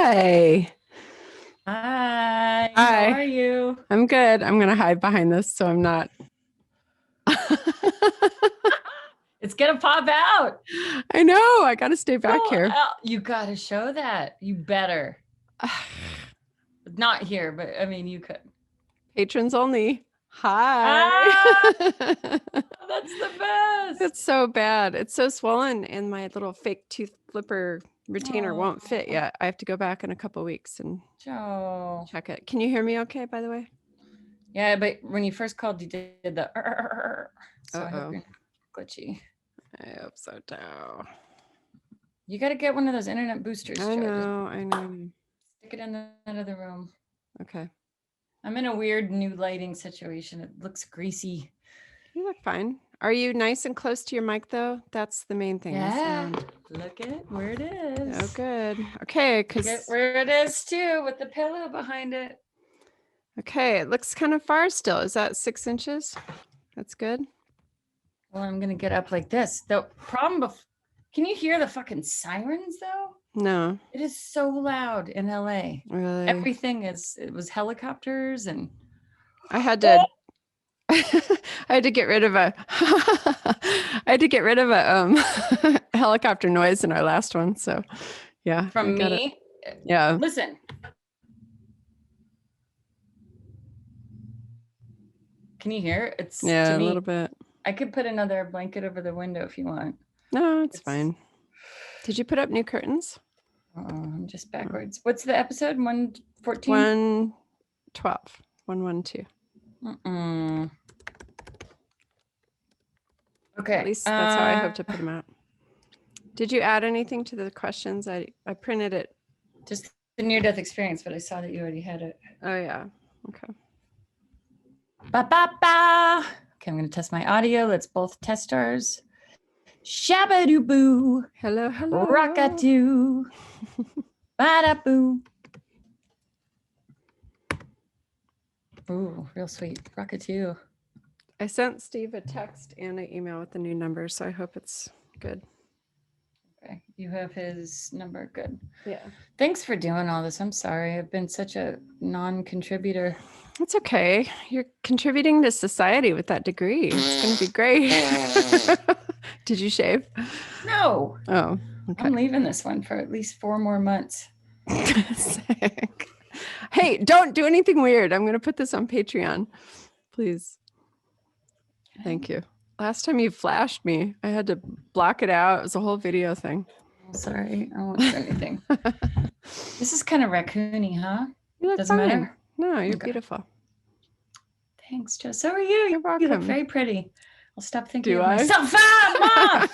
Hi. Hi, how Hi. are you? I'm good. I'm going to hide behind this so I'm not. It's gonna pop out. I know. I got to stay back Go here. out. You gotta show that. You better. Not here, but I mean, you could. Patrons only. Hi. Ah, that's the best. It's so bad. It's so swollen, and my little fake tooth flipper retainer won't fit yet. I have to go back in a couple weeks and Joe. check it. Can you hear me okay, by the way? Yeah, but when you first called, you did the. So I hope you're not glitchy. I hope so too. You got to get one of those internet boosters. I Joe. know. I know. Stick it in that other room. Okay. I'm in a weird new lighting situation. It looks greasy. You look fine. Are you nice and close to your mic, though? That's the main thing. Yeah. Look at where it is. Oh, good. Okay. Because where it is, too, with the pillow behind it. Okay. It looks kind of far still. Is that 6 inches? That's good. Well, I'm going to get up like this. The problem, can you hear the fucking sirens, though? No. It is so loud in LA. Really? Everything it was helicopters and. I had to. I had to get rid of a helicopter noise in our last one. So yeah. From me? Yeah. Listen. Can you hear? It's to me, a little bit. I could put another blanket over the window if you want. No, it's fine. Did you put up new curtains? I'm just backwards. What's the episode? 114? 112. 112. Okay. At least that's how I hope to put them out. Did you add anything to the questions? I printed it. Just the near-death experience, but I saw that you already had it. Oh, yeah. Okay. Ba-ba-ba. Okay, I'm going to test my audio. Let's both test ours. Shabba-doo-boo. Hello, hello. Rock-a-doo. Ba-da-boo. Ooh, real sweet. Rock-a-doo. I sent Steve a text and an email with the new number, so I hope it's good. Okay, you have his number. Good. Yeah. Thanks for doing all this. I'm sorry. I've been such a non-contributor. It's okay. You're contributing to society with that degree. It's going to be great. Did you shave? No. Oh, okay. I'm leaving this one for at least 4 more months. Sick. Hey, don't do anything weird. I'm going to put this on Patreon. Please. Thank you. Last time you flashed me, I had to block it out. It was a whole video thing. Sorry, I won't do anything. This is kind of raccoony, huh? You look Doesn't fine. matter. No, you're beautiful. Thanks, Jess. So are you. You're welcome. You look very pretty. I'll stop thinking Do of I? myself. Mom!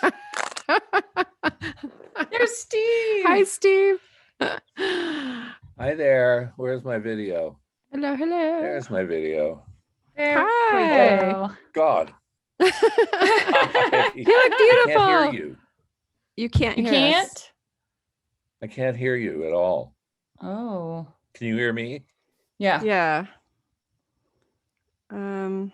There's Steve. Hi, Steve. Hi there. Where's my video? Hello, hello. There's my video. There Hi. we go. God. You look beautiful. I can't hear you. You can't You hear can't? us. I can't hear you at all. Oh. Can you hear me? Yeah. Yeah. Well,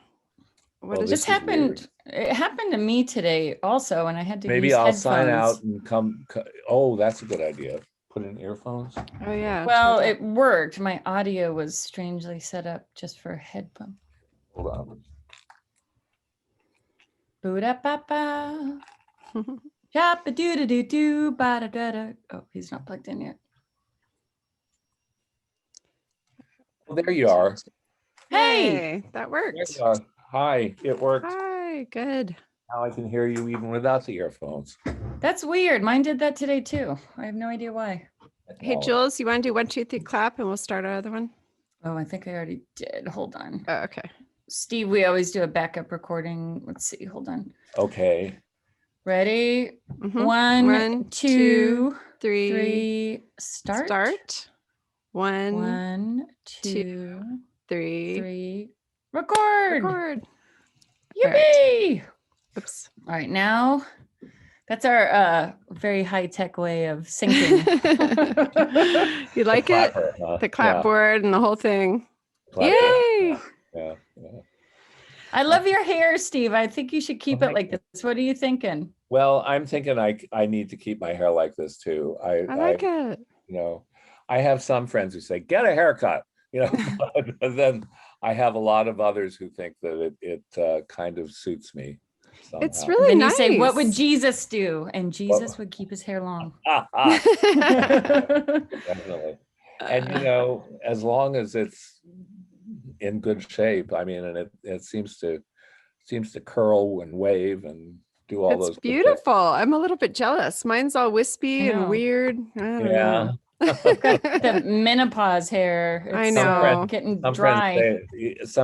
is This is happened. weird. It happened to me today also, and I had to Maybe use I'll headphones. sign out and come. Oh, that's a good idea. Put in earphones. Oh, yeah. Well, try it worked. My audio was strangely set up just for headphones. Hold on. Boo-da-ba-ba. that. Shabba-doo-da-doo-doo, ba-da-da-da. Oh, he's not plugged in yet. Well, there you are. Hey! That There worked. you are. Hi, it worked. Hi, good. Now I can hear you even without the earphones. That's weird. Mine did that today too. I have no idea why. Hey, Jules, you want to do 1, 2, 3 clap and we'll start our other one? Oh, I think I already did. Hold on. Oh, okay. Steve, we always do a backup recording. Let's see. Hold on. Okay. Ready? Mhm. 1, 2, 3. 3. Start. 1, 1, 2, 3. 3. Record. Record. Yippee! Oops. All right, now that's our very high-tech way of syncing. You like it? Clapper, huh? The clapboard and the whole thing. Clapper. Yay! Yeah. I love your hair, Steve. I think you should keep it like this. What are you thinking? Well, I'm thinking I need to keep my hair like this too. I like it. You know, I have some friends who say, get a haircut, but then I have a lot of others who think that it kind of suits me It's somehow. really Then you nice. say, what would Jesus do? And Jesus would keep his hair long. Definitely. And as long as it's in good shape, I mean, and it seems to curl and wave and do all It's those good things. beautiful. I'm a little bit jealous. Mine's all wispy I know. and weird. I don't Yeah. know. The menopause hair. I It's, know. getting Some dry.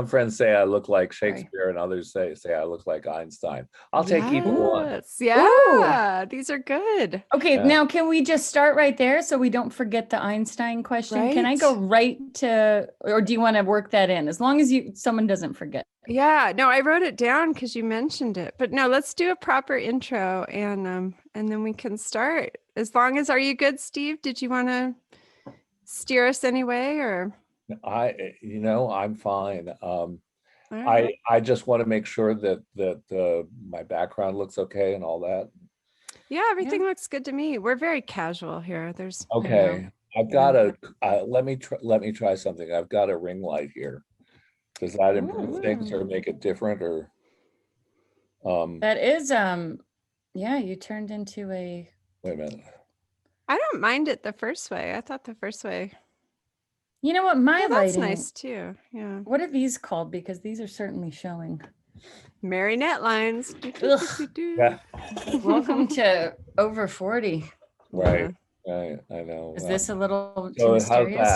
friends say I look like Shakespeare, and others say I look like Einstein. I'll take either one. Yes. Yeah. These are good. Okay, Yeah. now can we just start right there so we don't forget the Einstein question? Can I Right. go right to, or do you want to work that in? As long as someone doesn't forget. Yeah. No, I wrote it down because you mentioned it. But no, let's do a proper intro and then we can start. As long as, are you good, Steve? Did you want to steer us anyway or? I'm fine. All right. I just want to make sure that my background looks okay and all that. Yeah, everything looks good to me. We're very casual here. There's Okay. I've got let me try something. I've got a ring light here. Does that improve things or make it different or? That is, yeah, you turned into a. Wait a minute. I don't mind it the first way. I thought the first way. You know what? My That's lighting. nice too. Yeah. What are these called? Because these are certainly showing. Marionette lines. Ugh. Yeah. Welcome to over 40. Right. Right. I know. Is this a little too So how's mysterious?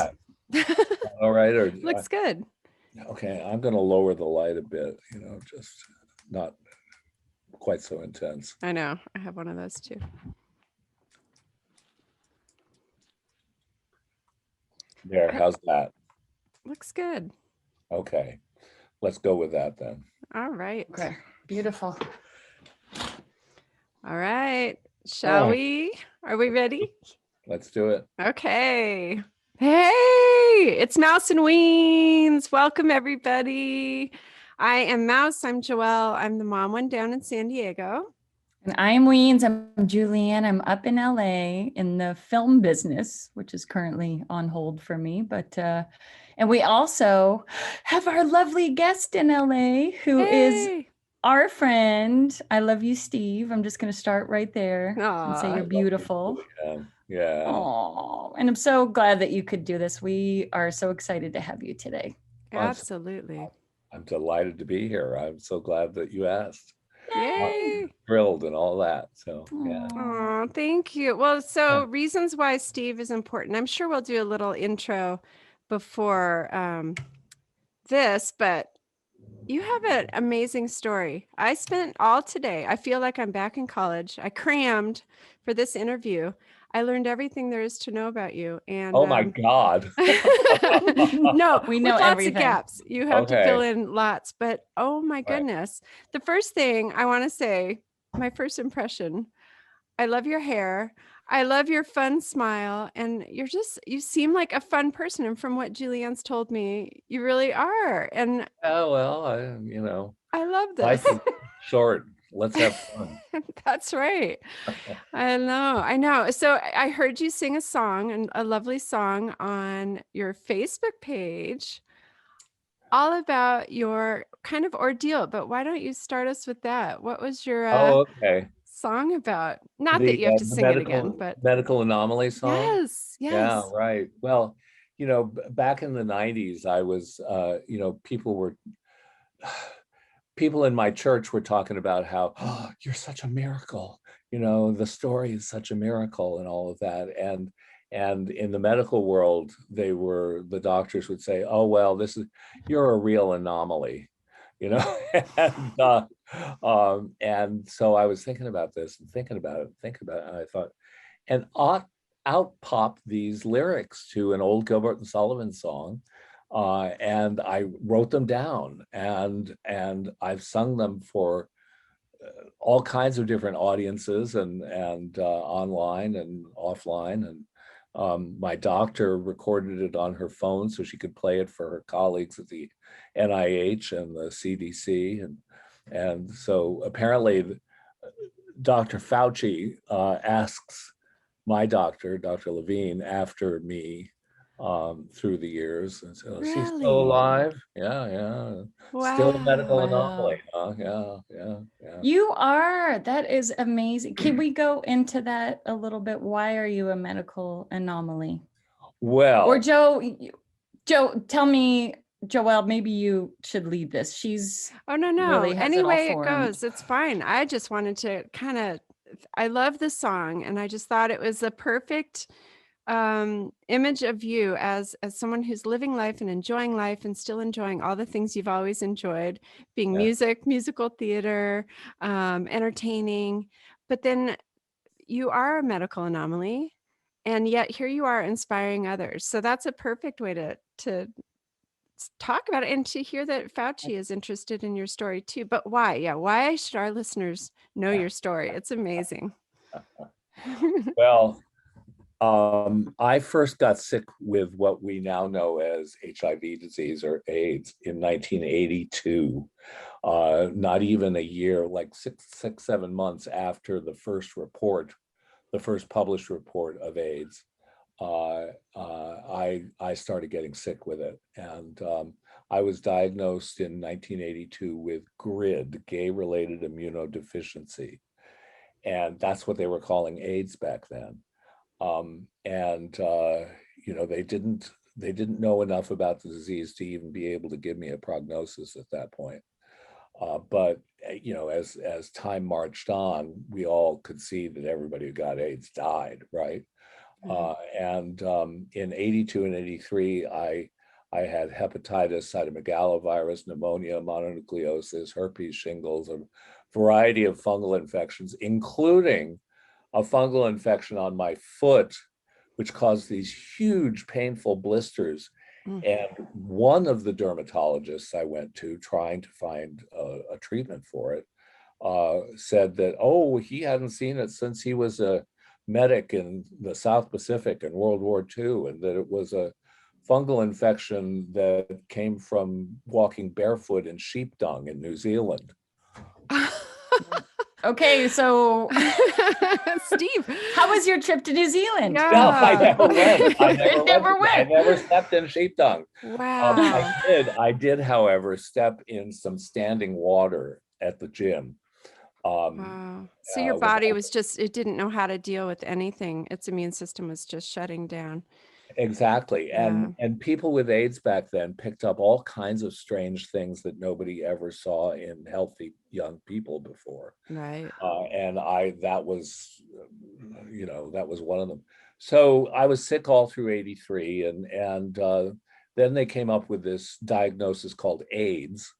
that? All right. Or Looks good. okay. I'm going to lower the light a bit. Just not quite so intense. I know. I have one of those too. There. How's that? Looks good. Okay. Let's go with that then. All right. Okay, beautiful. All right. Shall right. we? Are we ready? Let's do it. Okay. Hey, it's Mouse and Weens. Welcome, everybody. I am Mouse. I'm Joelle. I'm the mom one down in San Diego. And I'm Weens. I'm Julianne. I'm up in LA in the film business, which is currently on hold for me. But and we also have our lovely guest in LA who is Hey. our friend. I love you, Steve. I'm just going to start right there and say Aw. you're beautiful. Yeah. Oh, and I'm so glad that you could do this. We are so excited to have you today. Absolutely. I'm delighted to be here. I'm so glad that you asked. Yay. Thrilled and all that. So yeah. Oh, thank you. Well, so reasons why Steve is important. I'm sure we'll do a little intro before this, but you have an amazing story. I spent all today. I feel like I'm back in college. I crammed for this interview. I learned everything there is to know about you. And Oh my God. no, We know with lots everything. of gaps. You have to Okay. fill in lots. But oh my Right. goodness. The first thing I want to say, my first impression, I love your hair. I love your fun smile. And you seem like a fun person. And from what Julianne's told me, you really are. And Oh, well, I love life this. is short. Let's have fun. That's right. I know. So I heard you sing a song, and a lovely song on your Facebook page, all about your kind of ordeal. But why don't you start us with that? What was your Oh, okay. song about? Not that you have to The sing it again, but medical anomaly song. yes. Yeah, right. Well, back in the 90s, I was, people in my church were talking about how, oh, you're such a miracle. The story is such a miracle and all of that. And in the medical world, the doctors would say, oh, well, you're a real anomaly, and so I was thinking about this and thinking about it, and I thought, and out popped these lyrics to an old Gilbert and Sullivan song. And I wrote them down, and I've sung them for all kinds of different audiences and online and offline. And my doctor recorded it on her phone so she could play it for her colleagues at the NIH and the CDC. And so apparently Dr. Fauci asks my doctor, Dr. Levine, after me through the years. And so, is he still Really? alive? Yeah, yeah. Still a medical anomaly, huh? Yeah, yeah, yeah. You are. That is amazing. Can we go into that a little bit? Why are you a medical anomaly? Well, Or Joe, tell me, Joelle, maybe you should lead this. She's Oh, no, no. really has Any it all way it formed. goes, it's fine. I just wanted to kind of, I love the song, and I just thought it was a perfect image of you as someone who's living life and enjoying life and still enjoying all the things you've always enjoyed, being Yeah. music, musical theater, entertaining. But then you are a medical anomaly, and yet here you are inspiring others. So that's a perfect way to talk about it, and to hear that Fauci is interested in your story too. But why? Yeah, why should our listeners know your story? It's amazing. Well, I first got sick with what we now know as HIV disease or AIDS in 1982. Not even a year, like six, 7 months after the first report, the first published report of AIDS. I started getting sick with it, and I was diagnosed in 1982 with GRID, gay-related immunodeficiency, and that's what they were calling AIDS back then. And they didn't know enough about the disease to even be able to give me a prognosis at that point. But as time marched on, we all could see that everybody who got AIDS died, right? And in 82 and 83, I had hepatitis, cytomegalovirus, pneumonia, mononucleosis, herpes, shingles, a variety of fungal infections, including a fungal infection on my foot, which caused these huge painful blisters. And one of the dermatologists I went to trying to find a treatment for it said that, oh, he hadn't seen it since he was a medic in the South Pacific in World War II, and that it was a fungal infection that came from walking barefoot in sheep dung in New Zealand. Okay, so Steve, how was your trip to New Zealand? Yeah. No, I never went. I It I never stepped in sheep dung. Wow. I did, however, step in some standing water at the gym. Wow. So your body was just, it didn't know how to deal with anything. Its immune system was just shutting down. Exactly. Yeah. And people with AIDS back then picked up all kinds of strange things that nobody ever saw in healthy young people before. Right. And that was one of them. So I was sick all through 83, and then they came up with this diagnosis called AIDS.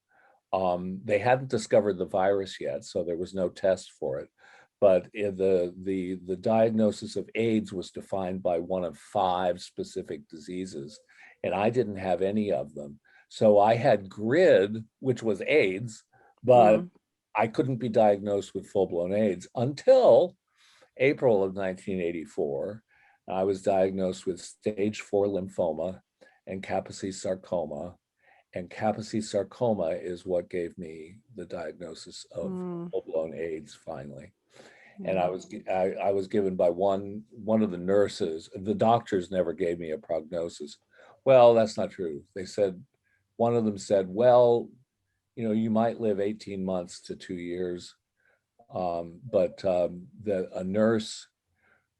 They hadn't discovered the virus yet, so there was no test for it. But the diagnosis of AIDS was defined by one of 5 specific diseases, and I didn't have any of them. So I had GRID, which was AIDS, but I couldn't be diagnosed with full-blown AIDS until April of 1984. I was diagnosed with stage 4 lymphoma and Kaposi sarcoma. And Kaposi sarcoma is what gave me the diagnosis of full-blown AIDS finally. And I was given by one of the nurses. The doctors never gave me a prognosis. Well, that's not true. They said, one of them said, well, you might live 18 months to 2 years. But a nurse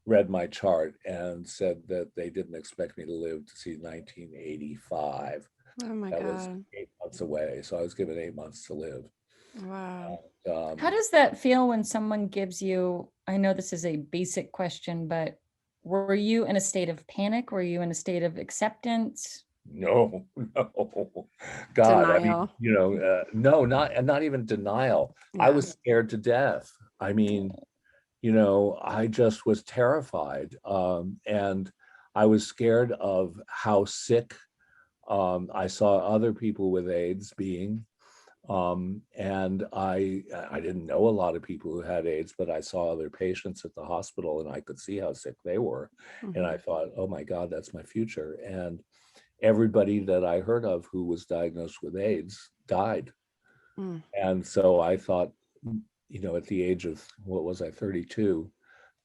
read my chart and said that they didn't expect me to live to see 1985. Oh my That was God. 8 months away. So I was given 8 months to live. Wow. How does that feel when someone gives you, I know this is a basic question, but were you in a state of panic? Were you in a state of acceptance? No, God, Denial. no, not even denial. I was scared to death. I mean, I just was terrified. And I was scared of how sick I saw other people with AIDS being. And I didn't know a lot of people who had AIDS, but I saw other patients at the hospital and I could see how sick they were. And I thought, oh my God, that's my future. And everybody that I heard of who was diagnosed with AIDS died. And so I thought, at the age of, what was I, 32,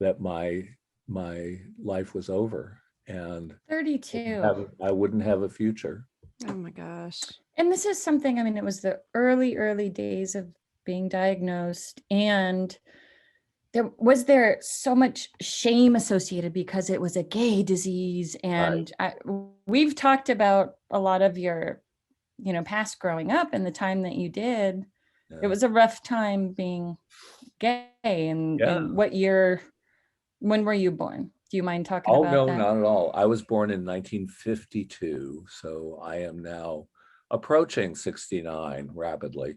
that my my life was over and 32. I wouldn't have a future. Oh my gosh. And this is something, I mean, it was the early days of being diagnosed, and there so much shame associated because it was a gay disease. And we've talked about a lot of your, past growing up and the time that you did. Yeah. It was a rough time being gay. And what year, when were you born? Do you mind talking about no, that? not at all. I was born in 1952, so I am now approaching 69 rapidly.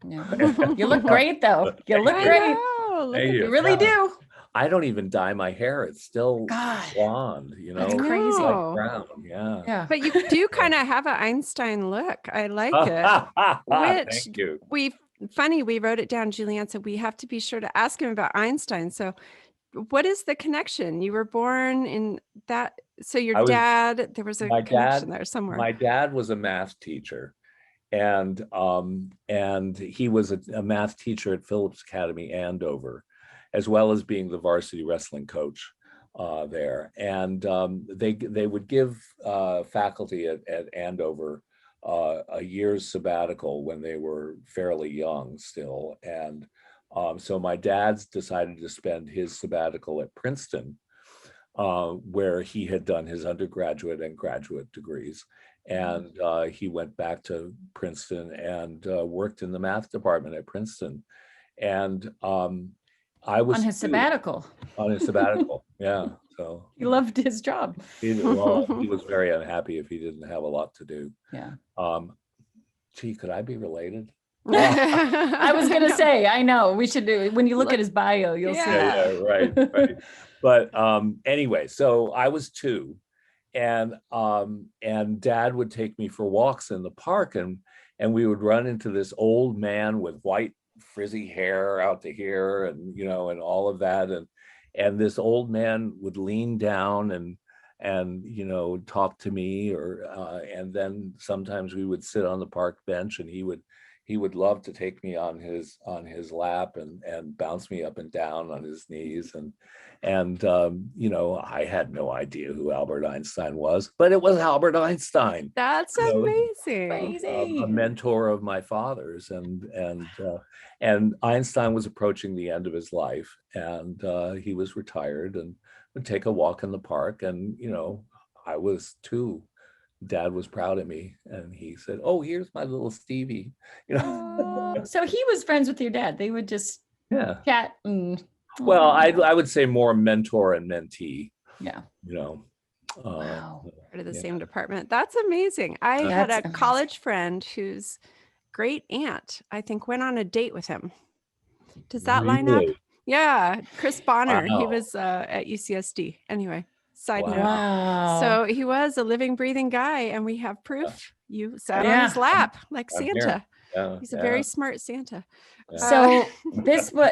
Yeah. You look great though. You look I great. know, look Thank at you. You really do. I don't even dye my hair. It's still God, blonde, that's crazy. like brown. Yeah. Yeah. But you do kind of have an Einstein look. I like it. Which Thank you. we wrote it down. Julianne said we have to be sure to ask him about Einstein. So what is the connection? You were born in that. So your dad, there was a connection there somewhere. My dad was a math teacher, and he was a math teacher at Phillips Academy, Andover, as well as being the varsity wrestling coach there. And they would give faculty at Andover a year's sabbatical when they were fairly young still. And so my dad's decided to spend his sabbatical at Princeton, where he had done his undergraduate and graduate degrees. And he went back to Princeton and worked in the math department at Princeton. And I was on his sabbatical. On his sabbatical, yeah. So he loved his job. He was very unhappy if he didn't have a lot to do. Yeah. Gee, could I be related? I was gonna say, I know we should do. When you look at his bio, you'll see that. Yeah, right. But anyway, so I was 2, and Dad would take me for walks in the park, and we would run into this old man with white frizzy hair out to here, and and all of that, and this old man would lean down and talk to me, or and then sometimes we would sit on the park bench, and he would love to take me on his lap and bounce me up and down on his knees, and I had no idea who Albert Einstein was, but it was Albert Einstein. That's amazing. Crazy. A mentor of my father's, and Einstein was approaching the end of his life, and he was retired and would take a walk in the park, and I was 2. Dad was proud of me, and he said, "Oh, here's my little Stevie." So he was friends with your dad. They would just chat. Well, I would say more mentor and mentee. Yeah. Wow. Part of the same department. That's amazing. I had a college friend whose great aunt, I think, went on a date with him. Does that line up? Yeah, Chris Bonner. Wow. He was at UCSD. Anyway. Side note. Wow. So he was a living, breathing guy, and we have proof. You sat on his lap like Santa. He's a very smart Santa. So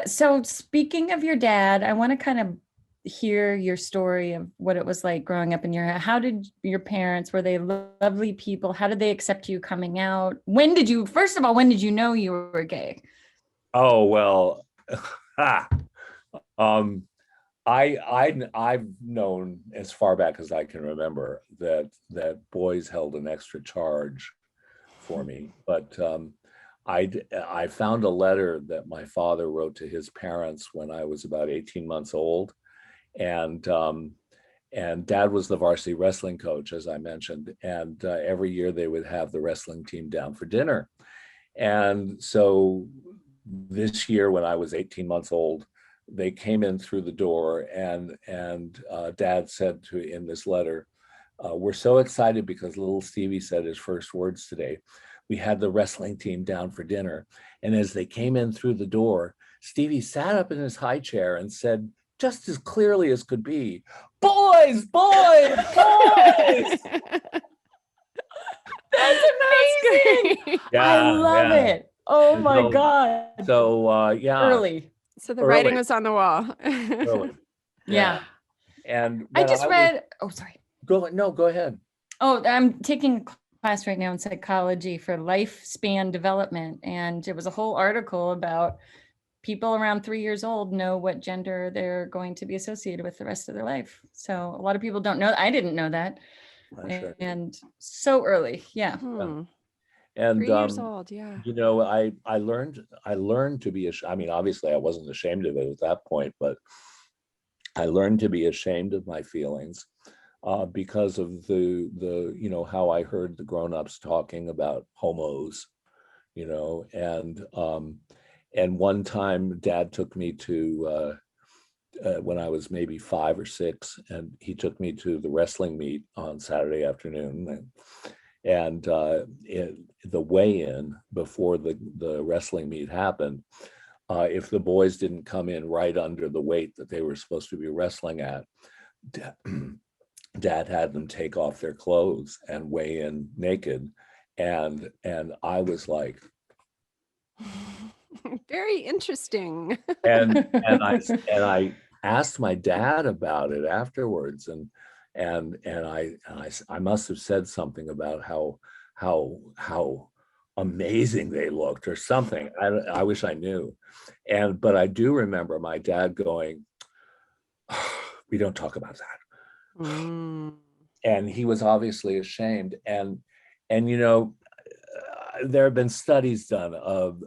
so speaking of your dad, I want to kind of hear your story of what it was like growing up in your house. How did your parents, were they lovely people? How did they accept you coming out? First of all, when did you know you were gay? Oh, well, I've known as far back as I can remember that boys held an extra charge for me, but I found a letter that my father wrote to his parents when I was about 18 months old, and Dad was the varsity wrestling coach, as I mentioned, and every year they would have the wrestling team down for dinner, and so this year when I was 18 months old, they came in through the door, and Dad said in this letter, "We're so excited because little Stevie said his first words today. We had the wrestling team down for dinner, and as they came in through the door, Stevie sat up in his high chair and said, just as clearly as could be, 'Boys, boys, boys!'" That's amazing. I love it. Oh my God. So Early. So the writing was on the wall. Yeah. And I just read, sorry. Go ahead. Oh, I'm taking a class right now in psychology for lifespan development. And it was a whole article about people around 3 years old know what gender they're going to be associated with the rest of their life. So a lot of people don't know. I didn't know that. Sure. And so early. Yeah. Hmm. And 3 years old. Yeah. you know, I learned to be I mean, obviously I wasn't ashamed of it at that point, but I learned to be ashamed of my feelings because of the you know, how I heard the grown-ups talking about homos, you know, and one time Dad took me to when I was maybe 5 or 6, and he took me to the wrestling meet on Saturday afternoon, and the weigh-in before the wrestling meet happened. If the boys didn't come in right under the weight that they were supposed to be wrestling at, Dad had them take off their clothes and weigh in naked, and I was like, Very interesting. and I asked my dad about it afterwards, and I must have said something about how amazing they looked or something. I wish I knew, but I do remember my dad going, "We don't talk about that," Mm. and he was obviously ashamed. And you know, there have been studies done of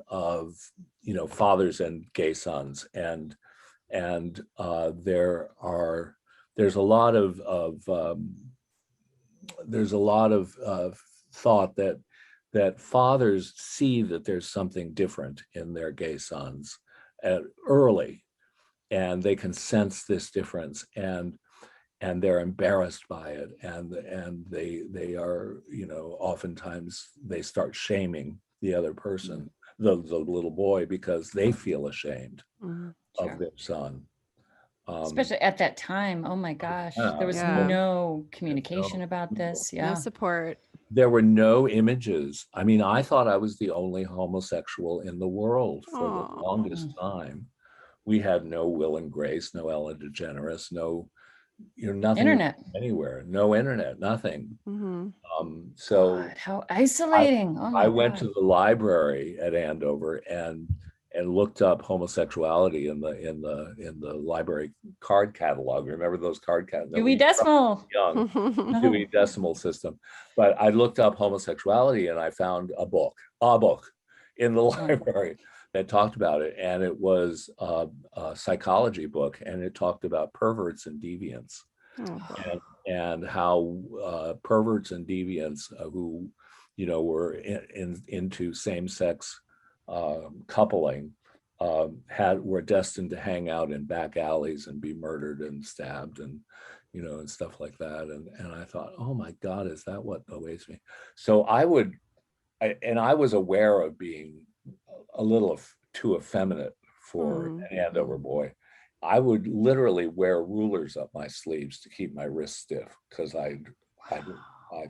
you know, fathers and gay sons, and there's a lot of thought that fathers see that there's something different in their gay sons early, and they can sense this difference, and they're embarrassed by it, and they are, you know, oftentimes they start shaming the other person, the little boy, because they feel ashamed Mm. of their son. Especially at that time. Oh my gosh. There was Yeah. no communication about this. No Yeah. support. There were no images. I mean, I thought I was the only homosexual in the world for Aw. the longest time. We had no Will and Grace, no Ellen DeGeneres, no, you know, nothing Internet. anywhere, no internet, nothing. Hmm. So God, how isolating. Oh my I went God. to the library at Andover and looked up homosexuality in the library card catalog. Remember those card catalogs? Dewey Decimal. Young Dewey Decimal System. But I looked up homosexuality and I found a book in the library that talked about it, and it was a psychology book, and it talked about perverts and deviants, and how perverts and deviants who, you know, were into same-sex coupling were destined to hang out in back alleys and be murdered and stabbed, and you know, and stuff like that. And I thought, oh my God, is that what awaits me? So I was aware of being a little too effeminate for an Andover boy. I would literally wear rulers up my sleeves to keep my wrists stiff, because I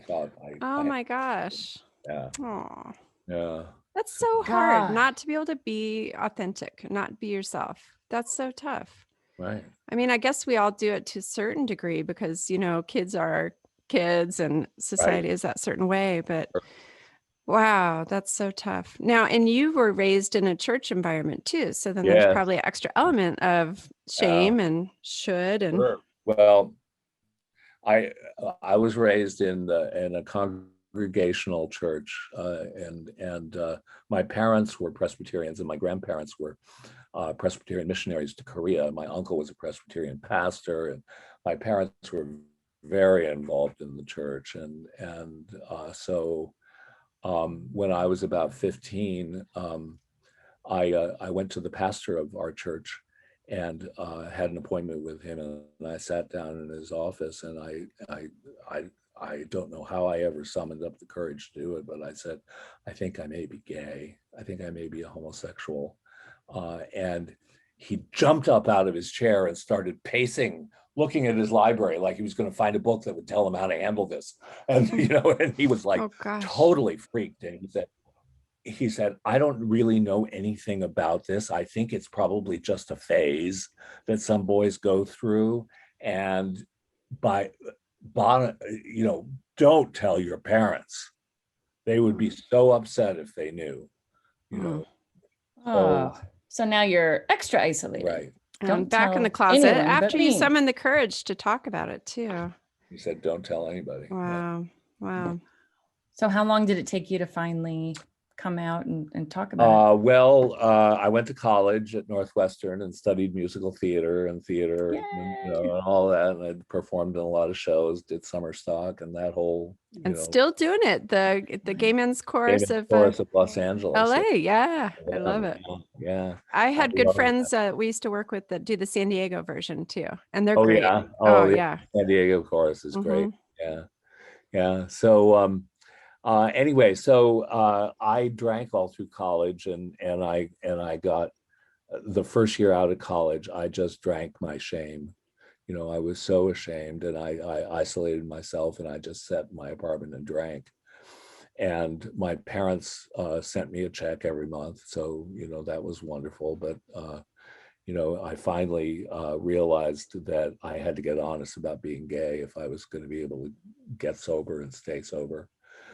thought Oh my gosh. yeah. Aw. Yeah. That's so hard God. not to be able to be authentic, not be yourself. That's so tough. Right. I mean, I guess we all do it to a certain degree because, you know, kids are kids and society is that certain way. But wow, that's so tough. Now, and you were raised in a church environment too. So then there's probably an extra element of shame and should. And Sure. Well, I was raised in a congregational church, and my parents were Presbyterians, and my grandparents were Presbyterian missionaries to Korea. My uncle was a Presbyterian pastor, and my parents were very involved in the church, and so when I was about 15, I went to the pastor of our church and had an appointment with him, and I sat down in his office, and I don't know how I ever summoned up the courage to do it, but I said, I think I may be gay. I think I may be a homosexual. And he jumped up out of his chair and started pacing, looking at his library like he was going to find a book that would tell him how to handle this. And, you know, and he was like totally freaked. And he said, I don't really know anything about this. I think it's probably just a phase that some boys go through. And you know, don't tell your parents. They would be so upset if they knew, you know. Oh. So now you're extra isolated. Right. And Don't back in the tell closet anyone but after you me. summon the courage to talk about it too. You said, don't tell anybody. Yeah. Wow. Wow. So how long did it take you to finally come out and talk about Well, I went to college at Northwestern and studied musical theater and theater, it? and, Yay. and all that. And I performed in a lot of shows, did summer stock, and that whole, And still doing it. The Gay Men's Chorus Famous of chorus of Los Angeles. LA. Yeah. I Yeah, love it. Yeah. I had good love friends we used to work with that do the San Diego version too. And they're Oh great. yeah. Oh, The yeah. San Diego chorus is great. Mhm. Yeah. Yeah. So anyway, so I drank all through college, and I got the first year out of college, I just drank my shame. You know, I was so ashamed, and I isolated myself, and I just sat in my apartment and drank. And my parents sent me a check every month, so you know that was wonderful. But you know, I finally realized that I had to get honest about being gay if I was going to be able to get sober and stay sober.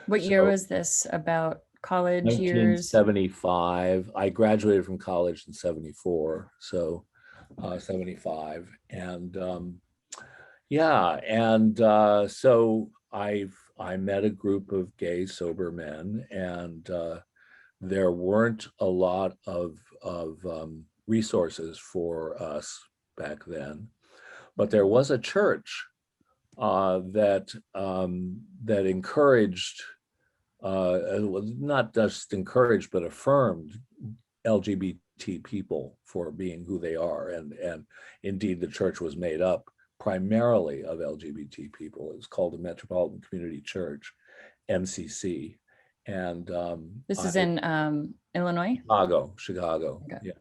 What year So, was this? About college years? 1975. I graduated from college in 74, so 75. And yeah, and so I met a group of gay sober men, and there weren't a lot of resources for us back then, but there was a church that encouraged, not just encouraged, but affirmed LGBT people for being who they are. And indeed, the church was made up primarily of LGBT people. It was called the Metropolitan Community Church, MCC. And This is in Illinois? Chicago. Okay. Yeah.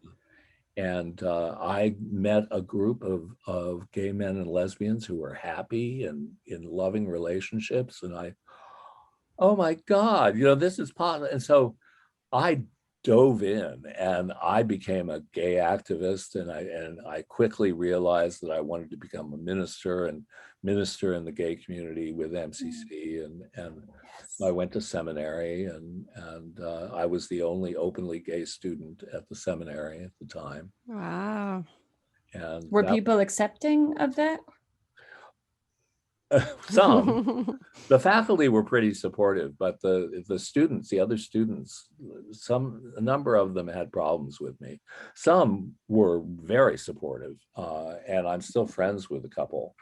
And I met a group of gay men and lesbians who were happy and in loving relationships. And oh my God, you know, this is possible. And so I dove in and I became a gay activist, and I quickly realized that I wanted to become a minister and minister in the gay community with MCC, and I went to seminary, and I was the only openly gay student at the seminary at the time. Wow. And Were people accepting of that? some. The faculty were pretty supportive, but the students, the other students, a number of them had problems with me. Some were very supportive, and I'm still friends with a couple,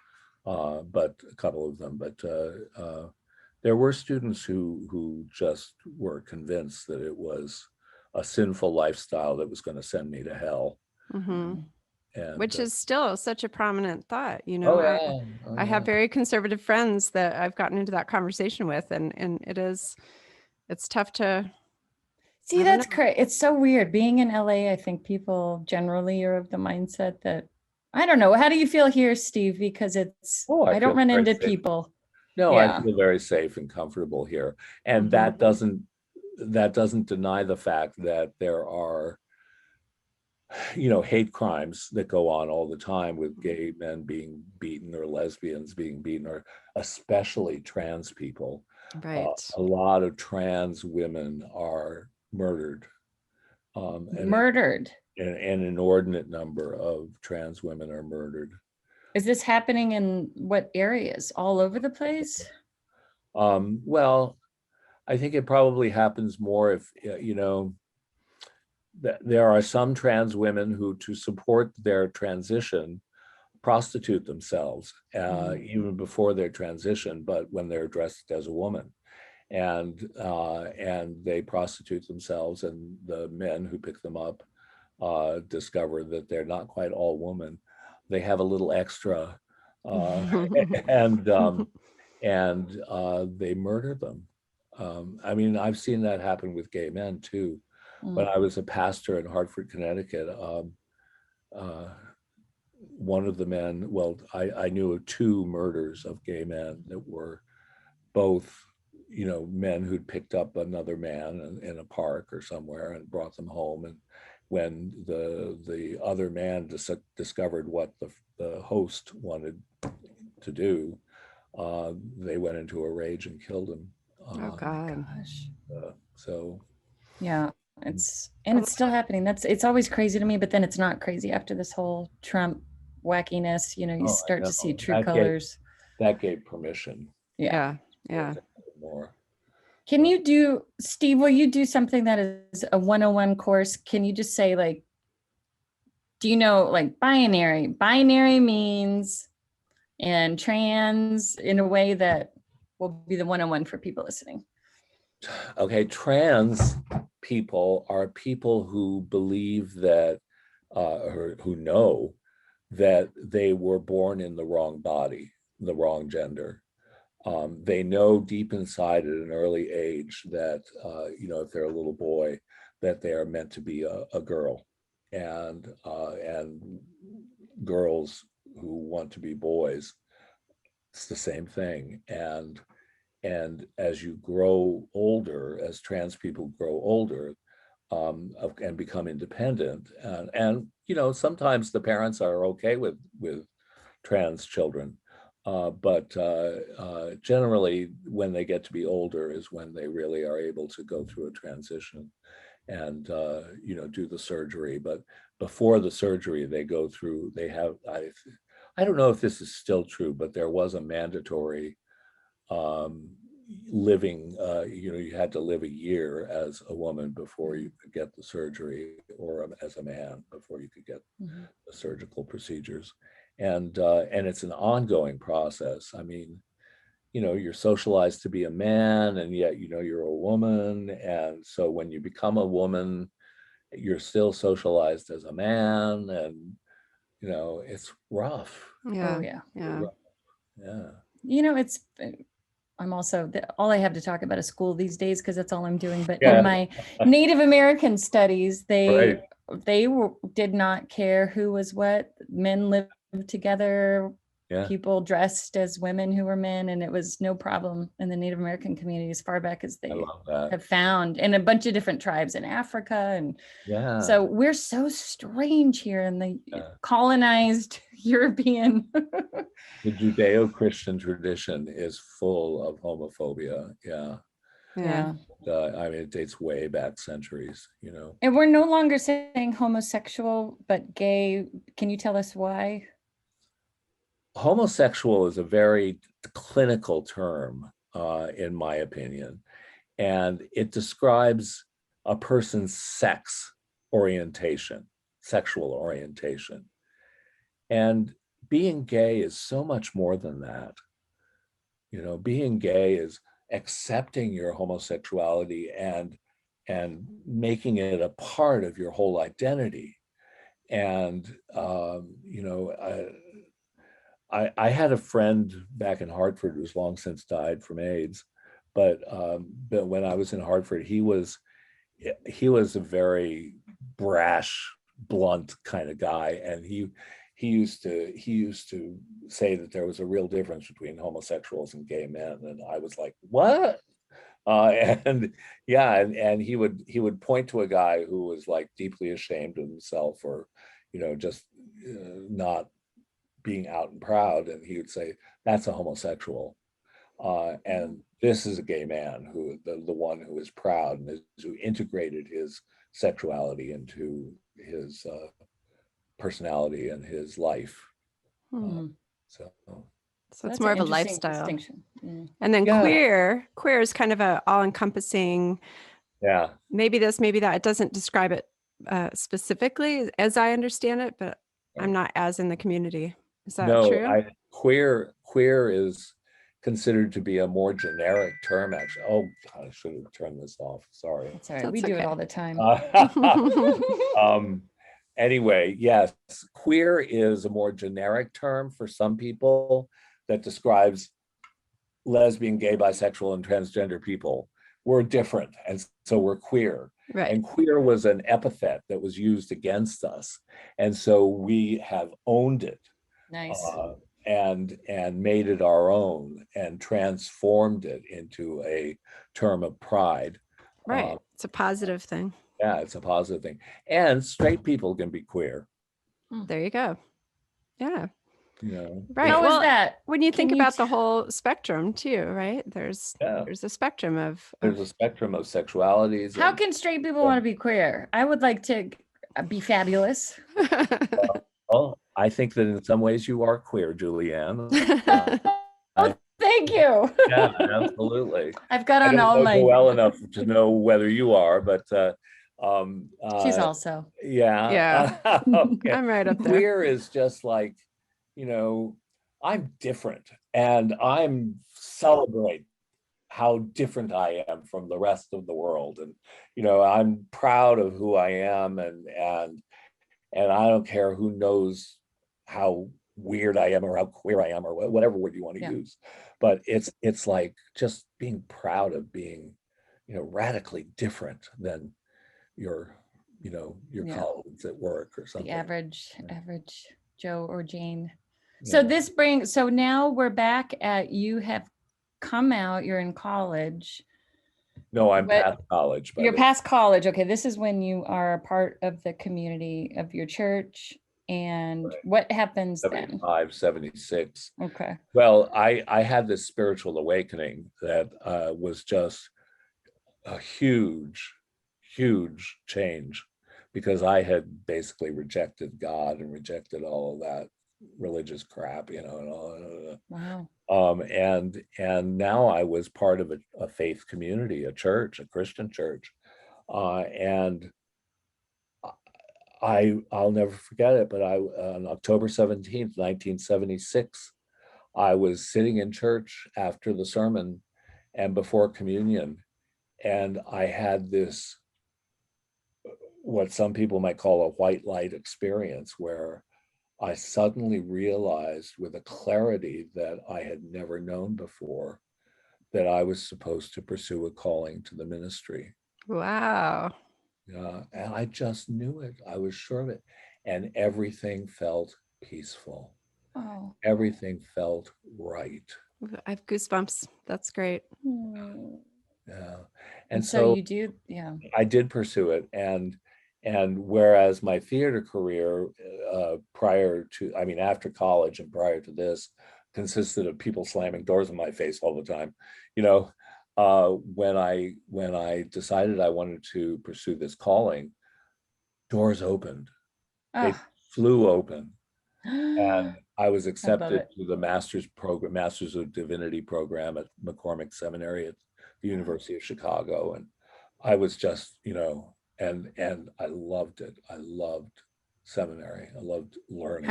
but a couple of them. But there were students who just were convinced that it was a sinful lifestyle that was going to send me to hell. Hmm. And Which is still such a prominent thought, you know. I have very conservative friends that I've gotten into that conversation with, and it's tough to See, that's great. It's so weird. Being in LA, I think people generally are of the mindset that, I don't know. How do you feel here, Steve? Because it's, I don't feel run very into safe. people. No, Yeah. I feel very safe and comfortable here. And that doesn't deny the fact that there are, you know, hate crimes that go on all the time with gay men being beaten or lesbians being beaten, or especially trans people. Right. A lot of trans women are murdered. And Murdered. an inordinate number of trans women are murdered. Is this happening in what areas? All over the place? Well, I think it probably happens more if, you know, there are some trans women who, to support their transition, prostitute themselves even before their transition, but when they're dressed as a woman, and they prostitute themselves, and the men who pick them up discover that they're not quite all woman. They have a little extra, and they murder them. I mean, I've seen that happen with gay men too. When I was a pastor in Hartford, Connecticut, one of the men, well, I knew of two murders of gay men that were both, you know, men who'd picked up another man in a park or somewhere and brought them home. And when the other man discovered what the host wanted to do, they went into a rage and killed him. Oh God. Gosh. So Yeah. it's still happening. It's always crazy to me, but then it's not crazy after this whole Trump wackiness. You know, you Oh, I start to see know. true colors. That gave permission. Yeah. Yeah. More. Can you do, Steve, will you do something that is a 101 course? Can you just say, like, do you know, like, binary? Binary means, and trans in a way that will be the 101 for people listening. Okay, trans people are people who believe that, or who know that they were born in the wrong body, the wrong gender. They know deep inside at an early age that, if they're a little boy, that they are meant to be a girl, and girls who want to be boys, it's the same thing. And as you grow older, as trans people grow older, and become independent, and sometimes the parents are okay with trans children, but generally when they get to be older is when they really are able to go through a transition and do the surgery. But before the surgery, they have, I don't know if this is still true, but there was a mandatory living, you had to live a year as a woman before you could get the surgery, or as a man before you could get the surgical procedures. And it's an ongoing process. I mean, you're socialized to be a man, and yet you're a woman, and so when you become a woman, you're still socialized as a man, and it's rough. Yeah. Oh yeah. Yeah. Yeah. You know, I'm also, all I have to talk about is school these days because that's all I'm doing. But Yeah. in my Native American studies, Right. they did not care who was what. Men lived together. Yeah. People dressed as women who were men, and it was no problem in the Native American community as far back as I they love that. have found, and a bunch of different tribes in Africa. And Yeah. so we're so strange here in the Yeah. colonized European. The Judeo-Christian tradition is full of homophobia. Yeah. Yeah. I mean, it dates way back centuries, And we're no longer saying homosexual, but gay. Can you tell us why? Homosexual is a very clinical term, in my opinion, and it describes a person's sexual orientation. And being gay is so much more than that. Being gay is accepting your homosexuality and making it a part of your whole identity. And I had a friend back in Hartford who's long since died from AIDS, but when I was in Hartford, he was a very brash, blunt kind of guy, and he used to say that there was a real difference between homosexuals and gay men, and I was like, what? And yeah, and he would point to a guy who was like deeply ashamed of himself, or just not being out and proud, and he would say, that's a homosexual. And this is a gay man, who the one who is proud and who integrated his sexuality into his personality and his life. So it's more an of a interesting lifestyle distinction. Mm. And then Yeah. queer is kind of a all-encompassing, yeah, maybe this, maybe that. It doesn't describe it specifically as I understand it, but I'm not as in the community. Is that no, true? queer is considered to be a more generic term, actually. Oh, I should have turned this off. Sorry. That's all right. That's We do it okay. all the time. Anyway, yes, queer is a more generic term for some people that describes lesbian, gay, bisexual, and transgender people. We're different, and so we're queer. Right. And queer was an epithet that was used against us, and so we have owned it. Nice. And made it our own and transformed it into a term of pride. Right. It's a positive thing. Yeah, it's a positive thing. And straight people can be queer. There you go. Yeah. you know. Right. How Well, is that? when you think Can you about the whole spectrum too, right? Yeah. There's a spectrum of There's a spectrum of sexualities. How and- can straight people want to be queer? I would like to be fabulous. Well, I think that in some ways you are queer, Julianne. I- Thank you. yeah, absolutely. I've got I on don't all know my. you well enough to know whether you are, but She's also. yeah. Yeah. Okay. I'm right up there. Queer is just like, you know, I'm different and I'm celebrate how different I am from the rest of the world. And, you know, I'm proud of who I am and I don't care who knows how weird I am or how queer I am or whatever word you want to Yeah. use. But it's like just being proud of being, you know, radically different than your, you know, your Yeah. colleagues at work or something. The average Joe or Jane. Yeah. So now we're back at, you have come out, you're in college. No, I'm But past college. You're past college. Okay. This is when you are a part of the community of your church. And Right. what happens then? 75, 76. Okay. Well, I had this spiritual awakening that was just a huge, huge change because I had basically rejected God and rejected all of that religious crap, you know, and all. Wow. And now I was part of a faith community, a church, a Christian church, and I'll never forget it. But on October 17th, 1976, I was sitting in church after the sermon and before communion, and I had this, what some people might call a white light experience, where I suddenly realized with a clarity that I had never known before that I was supposed to pursue a calling to the ministry. Wow. And I just knew it. I was sure of it. And everything felt peaceful. Oh. Everything felt right. I have goosebumps. That's great. Hmm. Yeah. And so you do, yeah. I did pursue it. And whereas my theater career after college and prior to this consisted of people slamming doors in my face all the time, you know, when I decided I wanted to pursue this calling, doors opened. They flew open. And I was accepted to the Master's of Divinity program at McCormick Seminary at the University of Chicago. And I was just, you know, and I loved it. I loved seminary. I loved learning.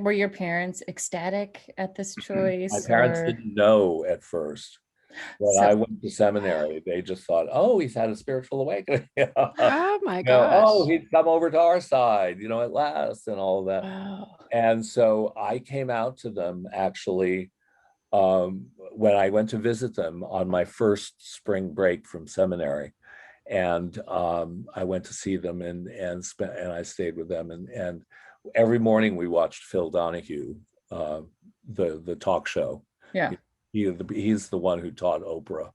Were your parents ecstatic at this choice? My parents didn't know at first. When I went to seminary, they just thought, oh, he's had a spiritual awakening. Oh my You know, gosh. oh, he'd come over to our side, you know, at last, and all of that. Wow. And so I came out to them actually when I went to visit them on my first spring break from seminary. And I went to see them and I stayed with them. And every morning we watched Phil Donahue, the talk show. Yeah. He's the one who taught Oprah.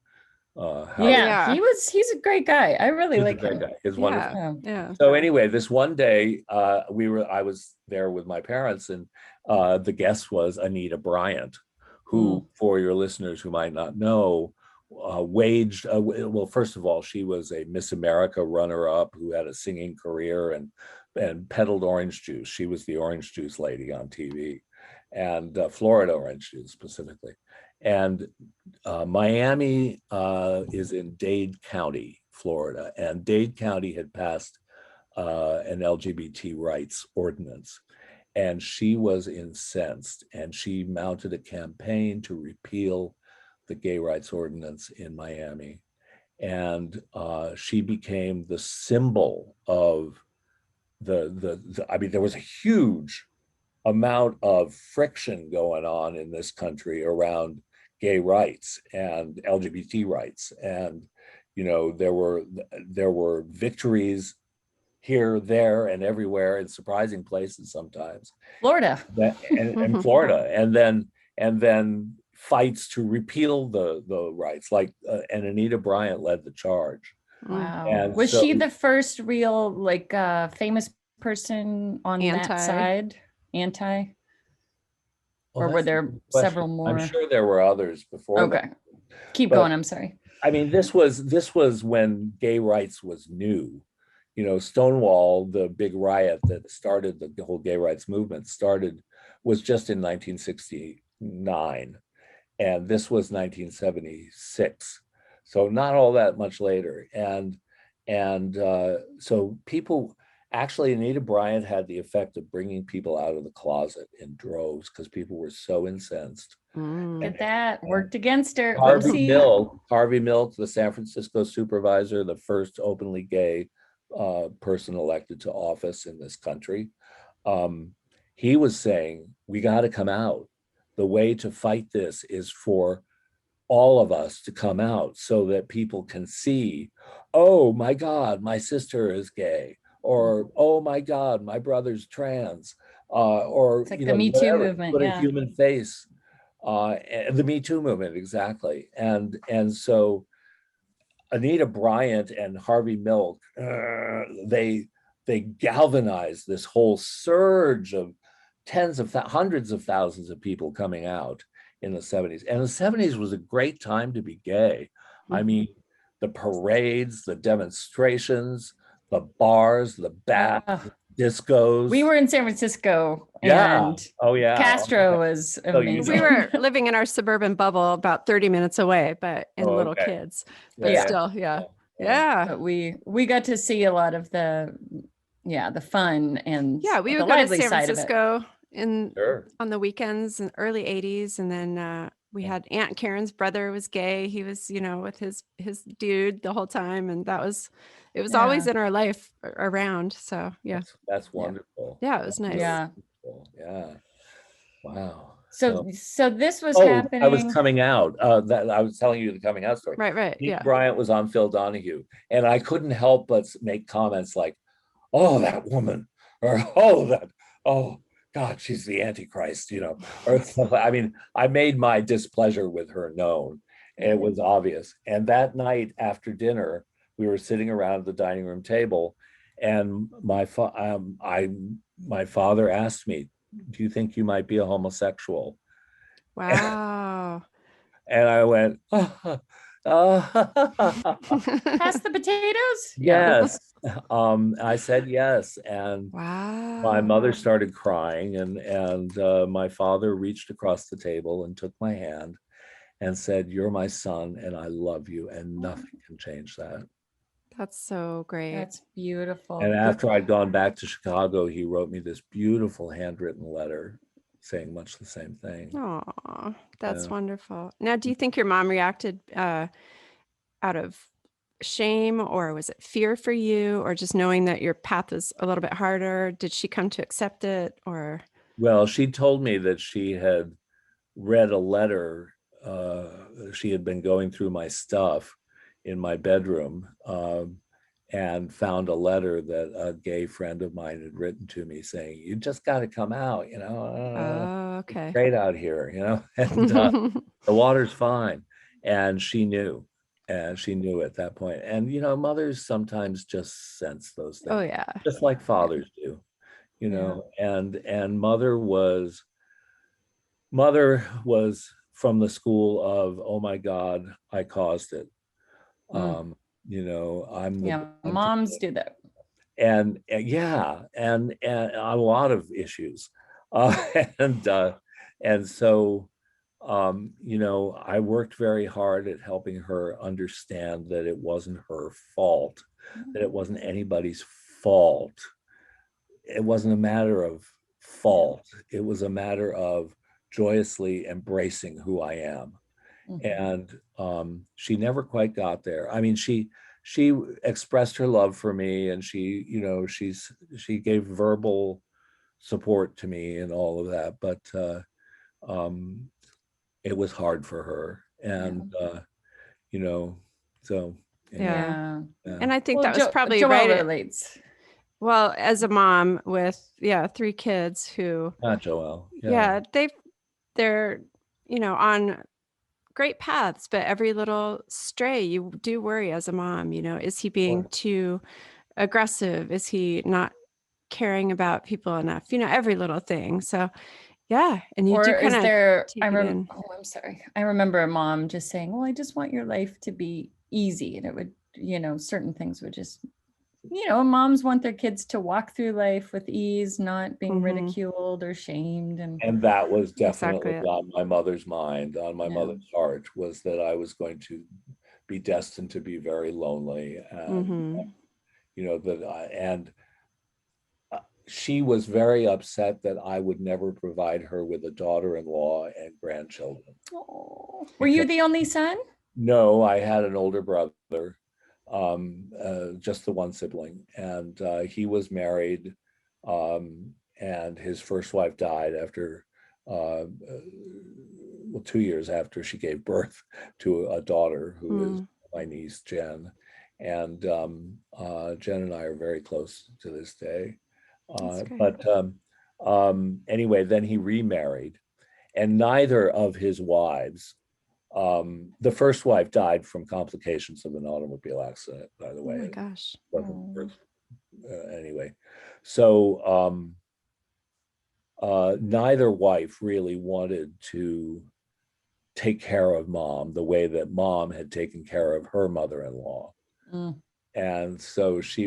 Yeah. He's a great guy. I really like him. Guy. He's wonderful. Yeah. So anyway, this one day I was there with my parents, and the guest was Anita Bryant, who, for your listeners who might not know, well, first of all, she was a Miss America runner-up who had a singing career and peddled orange juice. She was the orange juice lady on TV, and Florida orange juice specifically. And Miami is in Dade County, Florida, and Dade County had passed an LGBT rights ordinance. And she was incensed, and she mounted a campaign to repeal the gay rights ordinance in Miami. And she became the symbol of I mean, there was a huge amount of friction going on in this country around gay rights and LGBT rights. And, you know, there were victories here, there, and everywhere in surprising places sometimes. Florida. And Florida. And then fights to repeal the rights, like and Anita Bryant led the charge. Wow. And was she the first real famous person on that side? Anti? Well, or were that's a there good question. several more? I'm sure there were others before that. Okay, keep But- going. I'm sorry. I mean, this was when gay rights was new. You know, Stonewall, the big riot that started the whole gay rights movement, was just in 1969, and this was 1976. So not all that much later. And so people actually, Anita Bryant had the effect of bringing people out of the closet in droves because people were so incensed. Mm. Get that worked against her. Harvey Oopsie. Milk, the San Francisco supervisor, the first openly gay person elected to office in this country, he was saying, we got to come out. The way to fight this is for all of us to come out so that people can see, oh my God, my sister is gay, or oh my God, my brother's trans, or It's like the Me Too whatever, movement, put a yeah. human face. And the Me Too movement, exactly. And so Anita Bryant and Harvey Milk, they galvanized this whole surge of hundreds of thousands of people coming out in the 70s. And the 70s was a great time to be gay. I mean, the parades, the demonstrations, the bars, the baths, discos. We were in San Francisco, Yeah. and Oh yeah. Castro was So you amazing. We were living in our suburban bubble about 30 minutes away, but in Oh, little okay. kids. But Yeah. still, yeah. Yeah. Yeah. But we got to see a lot of the fun and Yeah. We the would go to lively San side of it. Francisco Sure. on the weekends in the early 80s. And then we had Aunt Karen's brother was gay. He was, with his dude the whole time. And it was always Yeah. in our life around. So yeah. That's wonderful. Yeah, it was nice. Yeah. Wonderful. Yeah. Wow. So this was Oh, happening. I was coming out. That I was telling you the coming out story. Right. Anita Yeah. Bryant was on Phil Donahue, and I couldn't help but make comments like, "Oh, that woman," or "Oh God, she's the Antichrist," or stuff. I mean, I made my displeasure with her known. And it was obvious. And that night after dinner, we were sitting around the dining room table, and my father asked me, "Do you think you might be a homosexual?" Wow. And I went, Pass the potatoes. yes. I said yes, and Wow. my mother started crying, and my father reached across the table and took my hand and said, "You're my son, and I love you, and nothing can change that." That's so great. That's beautiful. And after I'd gone back to Chicago, he wrote me this beautiful handwritten letter saying much the same thing. Oh, that's Yeah. wonderful. Now, do you think your mom reacted out of shame, or was it fear for you, or just knowing that your path was a little bit harder? Did she come to accept it, or? Well, she told me that she had read a letter. She had been going through my stuff in my bedroom and found a letter that a gay friend of mine had written to me saying, "You just got to come out, Oh, okay. It's great out here, and the water's fine." And she knew. And she knew at that point. And, mothers sometimes just sense those things. Oh, yeah. Just like fathers do, and mother was from the school of, "Oh my God, I caused it." I'm moms do that. and a lot of issues. And so I worked very hard at helping her understand that it wasn't her fault, that it wasn't anybody's fault. It wasn't a matter of fault. It was a matter of joyously embracing who I am. Mhm. And she never quite got there. I mean, she expressed her love for me, and she gave verbal support to me and all of that, but it was hard for her. And so Yeah. yeah. And I think Well, that was probably Joelle right. relates. Well, as a mom with 3 kids who, Not Joelle. they're on great paths, but every little stray, you do worry as a mom. Is he being too aggressive? Is he not caring about people enough? Every little thing. So Yeah. And you Or do is kind of there, take it in. oh, I'm sorry. I remember a mom just saying, well, I just want your life to be easy. And it would, certain things would just, moms want their kids to walk through life with ease, not being Mhm. ridiculed or shamed. And that was Exactly definitely it. on my mother's mind, on my Yeah. mother's heart, was that I was going to be destined to be very lonely. And, Mhm. she was very upset that I would never provide her with a daughter-in-law and grandchildren. Oh, were you the only son? No, I had an older brother, just the one sibling, and he was married, and his first wife died after, well, 2 years after she gave birth to a daughter who is Mm. my niece, Jen. And Jen and I are very close to this day. That's great. But anyway, then he remarried, and neither of his wives, the first wife died from complications of an automobile accident, by the Oh way. my gosh. Anyway, so neither wife really wanted to take care of mom the way that mom had taken care of her mother-in-law. Mm. And so she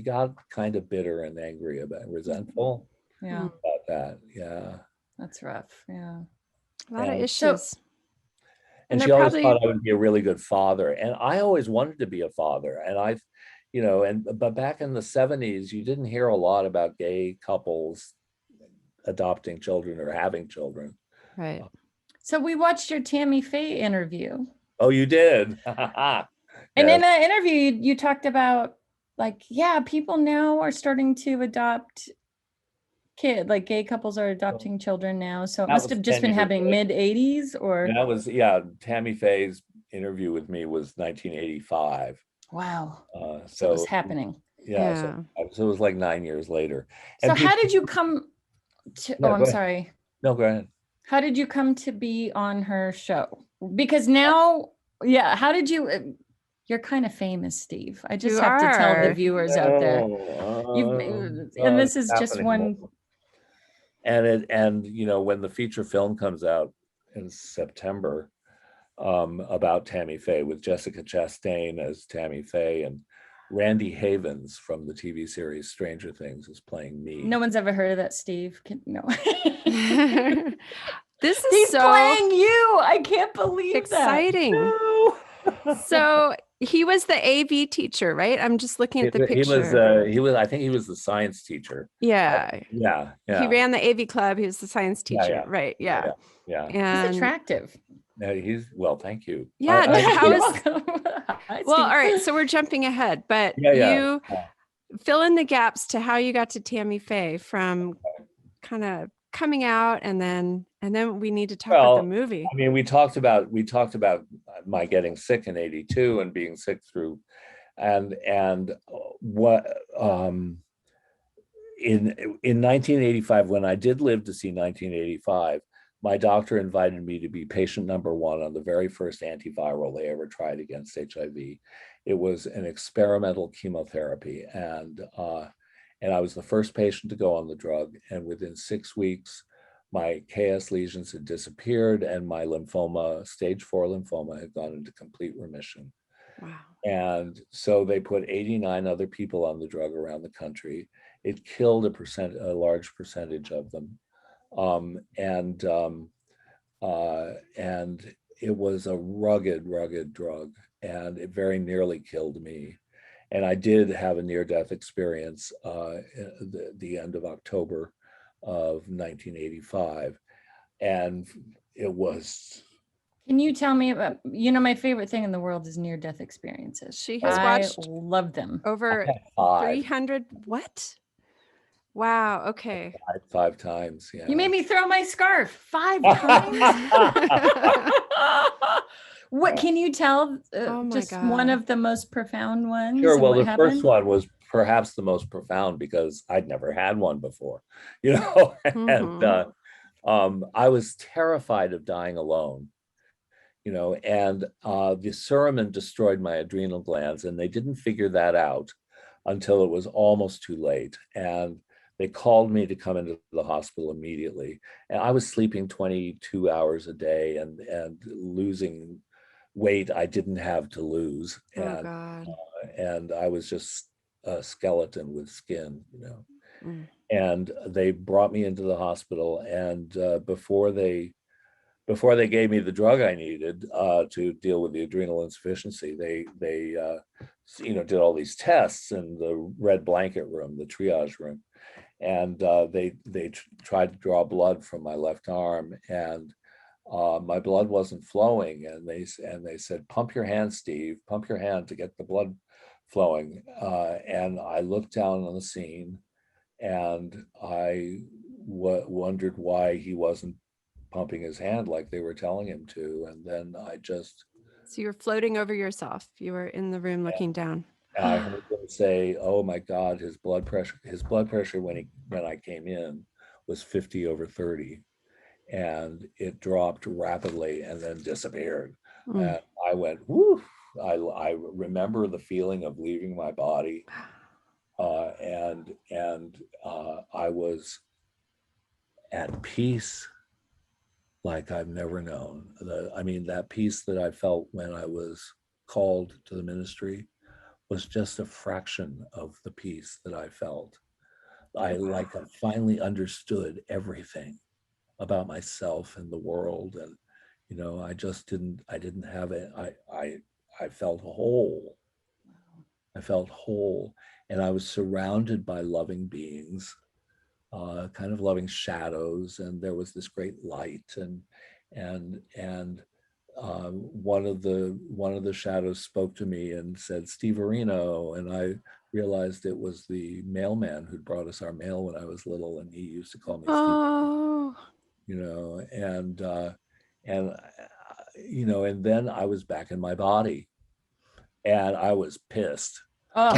got kind of bitter and angry about, resentful Yeah, about that. Yeah. that's rough. Yeah. A lot of And- issues. And they're she always probably- thought I would be a really good father. And I always wanted to be a father. And but back in the 70s, you didn't hear a lot about gay couples adopting children or having children. Right. So we watched your Tammy Faye interview. Oh, you did? And in Yes. that interview, you talked about people now are starting to adopt gay couples are adopting children now. So it That must was have just 10 been years happening ago. mid-'80s or That was, Tammy Faye's interview with me was 1985. wow. So it So was happening. yeah, so it was like 9 years later. So And how people- did you come to, No, oh, go I'm ahead. sorry. No, go ahead. How did you come to be on her show? Because now, how did you, you're kind of famous, Steve. I just You have to tell the are. viewers out there. And this is just one. And when the feature film comes out in September, about Tammy Faye, with Jessica Chastain as Tammy Faye, and Randy Havens from the TV series Stranger Things is playing me. No one's ever heard of that, Steve. No. This is He's so playing you. I can't believe exciting. No. So he was the AV teacher, right? I'm just looking at the picture. He was I think he was the science teacher. Yeah. Yeah. He ran the AV club. He was the science teacher. Yeah. Right. Yeah. Yeah. that. And He's attractive. No, thank you. Yeah, how You're is- welcome. Hi, well, Steve. all right. So we're jumping ahead, but Yeah, you fill in the gaps to how you got to Tammy Faye from kind of coming out, and then we need to talk about the movie. I mean, we talked about my getting sick in '82 and being sick through, and what in 1985, when I did live to see 1985, my doctor invited me to be patient number 1 on the very first antiviral they ever tried against HIV. It was an experimental chemotherapy, and I was the first patient to go on the drug. And within 6 weeks, my KS lesions had disappeared, and my lymphoma, stage 4 lymphoma, had gone into complete remission. Wow. And so they put 89 other people on the drug around the country. It killed a large percentage of them. And it was a rugged drug, and it very nearly killed me. And I did have a near-death experience at the end of October of 1985. And it was... Can you tell me about, my favorite thing in the world is near-death experiences. She has I watched love them. over 5 300. What? Wow. Okay. 5 times. Yeah. You made me throw my scarf 5 times. What can you tell? Oh my Just one God. of the most profound ones. Sure. and Well, what the happened? first one was perhaps the most profound because I'd never had one before, and I was terrified of dying alone, and the Suramin destroyed my adrenal glands, and they didn't figure that out until it was almost too late. And they called me to come into the hospital immediately. And I was sleeping 22 hours a day and losing weight I didn't have to lose. Oh God. And I was just a skeleton with skin, Mm. And they brought me into the hospital, and before they gave me the drug I needed to deal with the adrenal insufficiency, they did all these tests in the red blanket room, the triage room, and they tried to draw blood from my left arm, and my blood wasn't flowing, and they said, "Pump your hand, Steve. Pump your hand to get the blood flowing." And I looked down on the scene, and I wondered why he wasn't pumping his hand like they were telling him to. And then So you were floating over yourself. You were in the room looking down. I heard them say, "Oh my God, his blood pressure when I came in was 50 over 30, and it dropped rapidly and then disappeared." Mm. And I went, whoo. I remember the feeling of leaving my body, and I was at peace like I've never known. That peace that I felt when I was called to the ministry was just a fraction of the peace that I felt. I finally understood everything about myself and the world, and I didn't have it. I felt whole. I felt whole, and I was surrounded by loving beings, kind of loving shadows, and there was this great light, and one of the shadows spoke to me and said, "Steve Areno," and I realized it was the mailman who'd brought us our mail when I was little, and he used to call me Oh. Steve, and then I was back in my body, and I was pissed. Oh,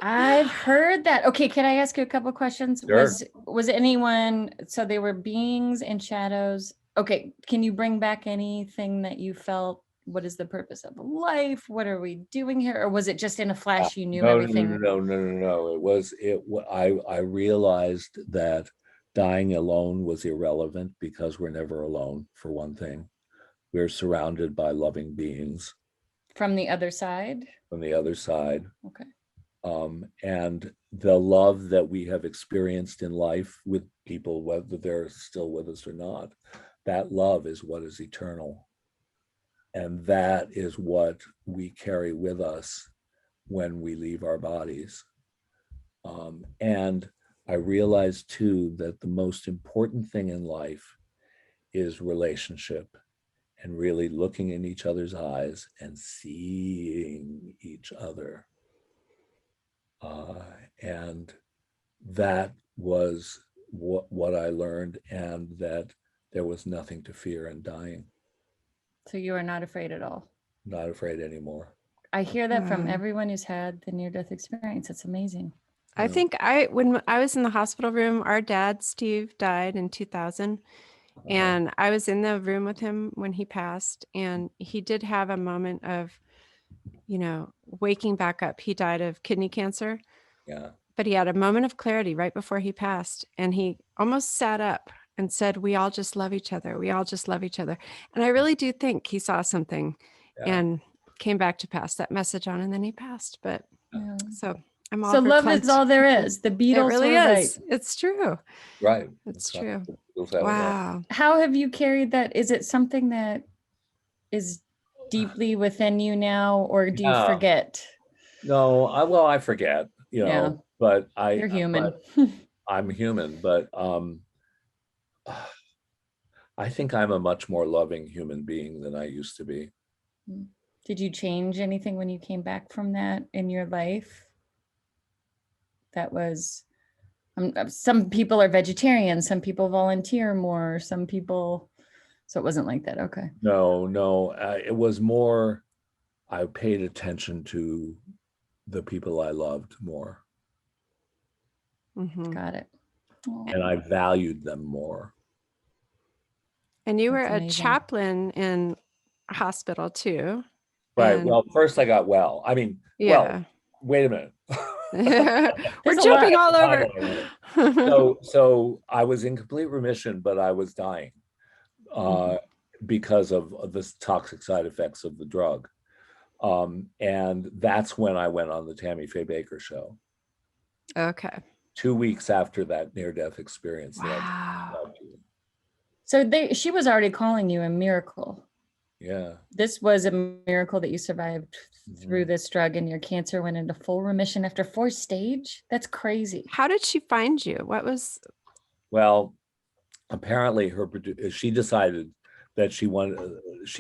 I've heard that. Okay, can I ask you a couple questions? Sure. Was anyone, so they were beings and shadows. Okay, can you bring back anything that you felt? What is the purpose of life? What are we doing here? Or was it just in a flash you knew everything? No. I realized that dying alone was irrelevant because we're never alone, for one thing. We're surrounded by loving beings From the other side? from the other side. Okay. And the love that we have experienced in life with people, whether they're still with us or not, that love is what is eternal. And that is what we carry with us when we leave our bodies. And I realized too that the most important thing in life is relationship, and really looking in each other's eyes and seeing each other. And that was what I learned, and that there was nothing to fear in dying. So you are not afraid at all? Not afraid anymore. I hear that from Wow. everyone who's had the near-death experience. It's amazing. I think when I was in the hospital room, our dad, Steve, died in 2000. And I was in the room with him when he passed, and he did have a moment of, waking back up. He died of kidney cancer, Yeah. but he had a moment of clarity right before he passed, and he almost sat up and said, "We all just love each other. We all just love each other." And I really do think he saw something Yeah. and came back to pass that message on, and then he passed. But Yeah. so I'm all So for love cleanse. is all there is. The It Beatles really were is. right. It's true. Right. It's true. Wow. Wow. How have you carried that? Is it something that is deeply within you now, or do you Yeah. forget? No, I forget, Yeah. but You're human. I'm human, but I think I'm a much more loving human being than I used to be. Did you change anything when you came back from that in your life? That was, some people are vegetarian, some people volunteer more, some people, so it wasn't like that. Okay. No, it was more, I paid attention to the people I loved more, Mhm. Got it. Oh, and I valued them more. And you were That's a amazing. chaplain in a hospital too. Right. And Well, first I got well. yeah. Wait a minute. We're There's a jumping all lot over. So I was in complete remission, but I was dying because of the toxic side effects of the drug. And that's when I went on the Tammy Faye Baker show. Okay. 2 weeks after that near-death experience. Wow. So she was already calling you a miracle. Yeah. This was a miracle that you survived through this drug and your cancer went into full remission after 4 stage. That's crazy. How did she find you? What was? Well, apparently she decided that she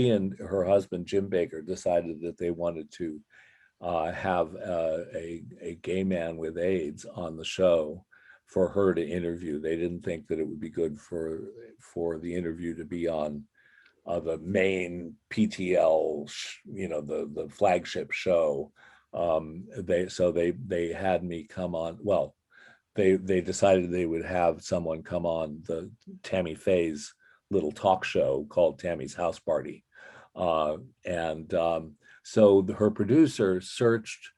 and her husband, Jim Baker, decided that they wanted to have a gay man with AIDS on the show for her to interview. They didn't think that it would be good for the interview to be on the main PTL, the flagship show. They had me come on. Well, they decided they would have someone come on the Tammy Faye's little talk show called Tammy's House Party. So her producer searched.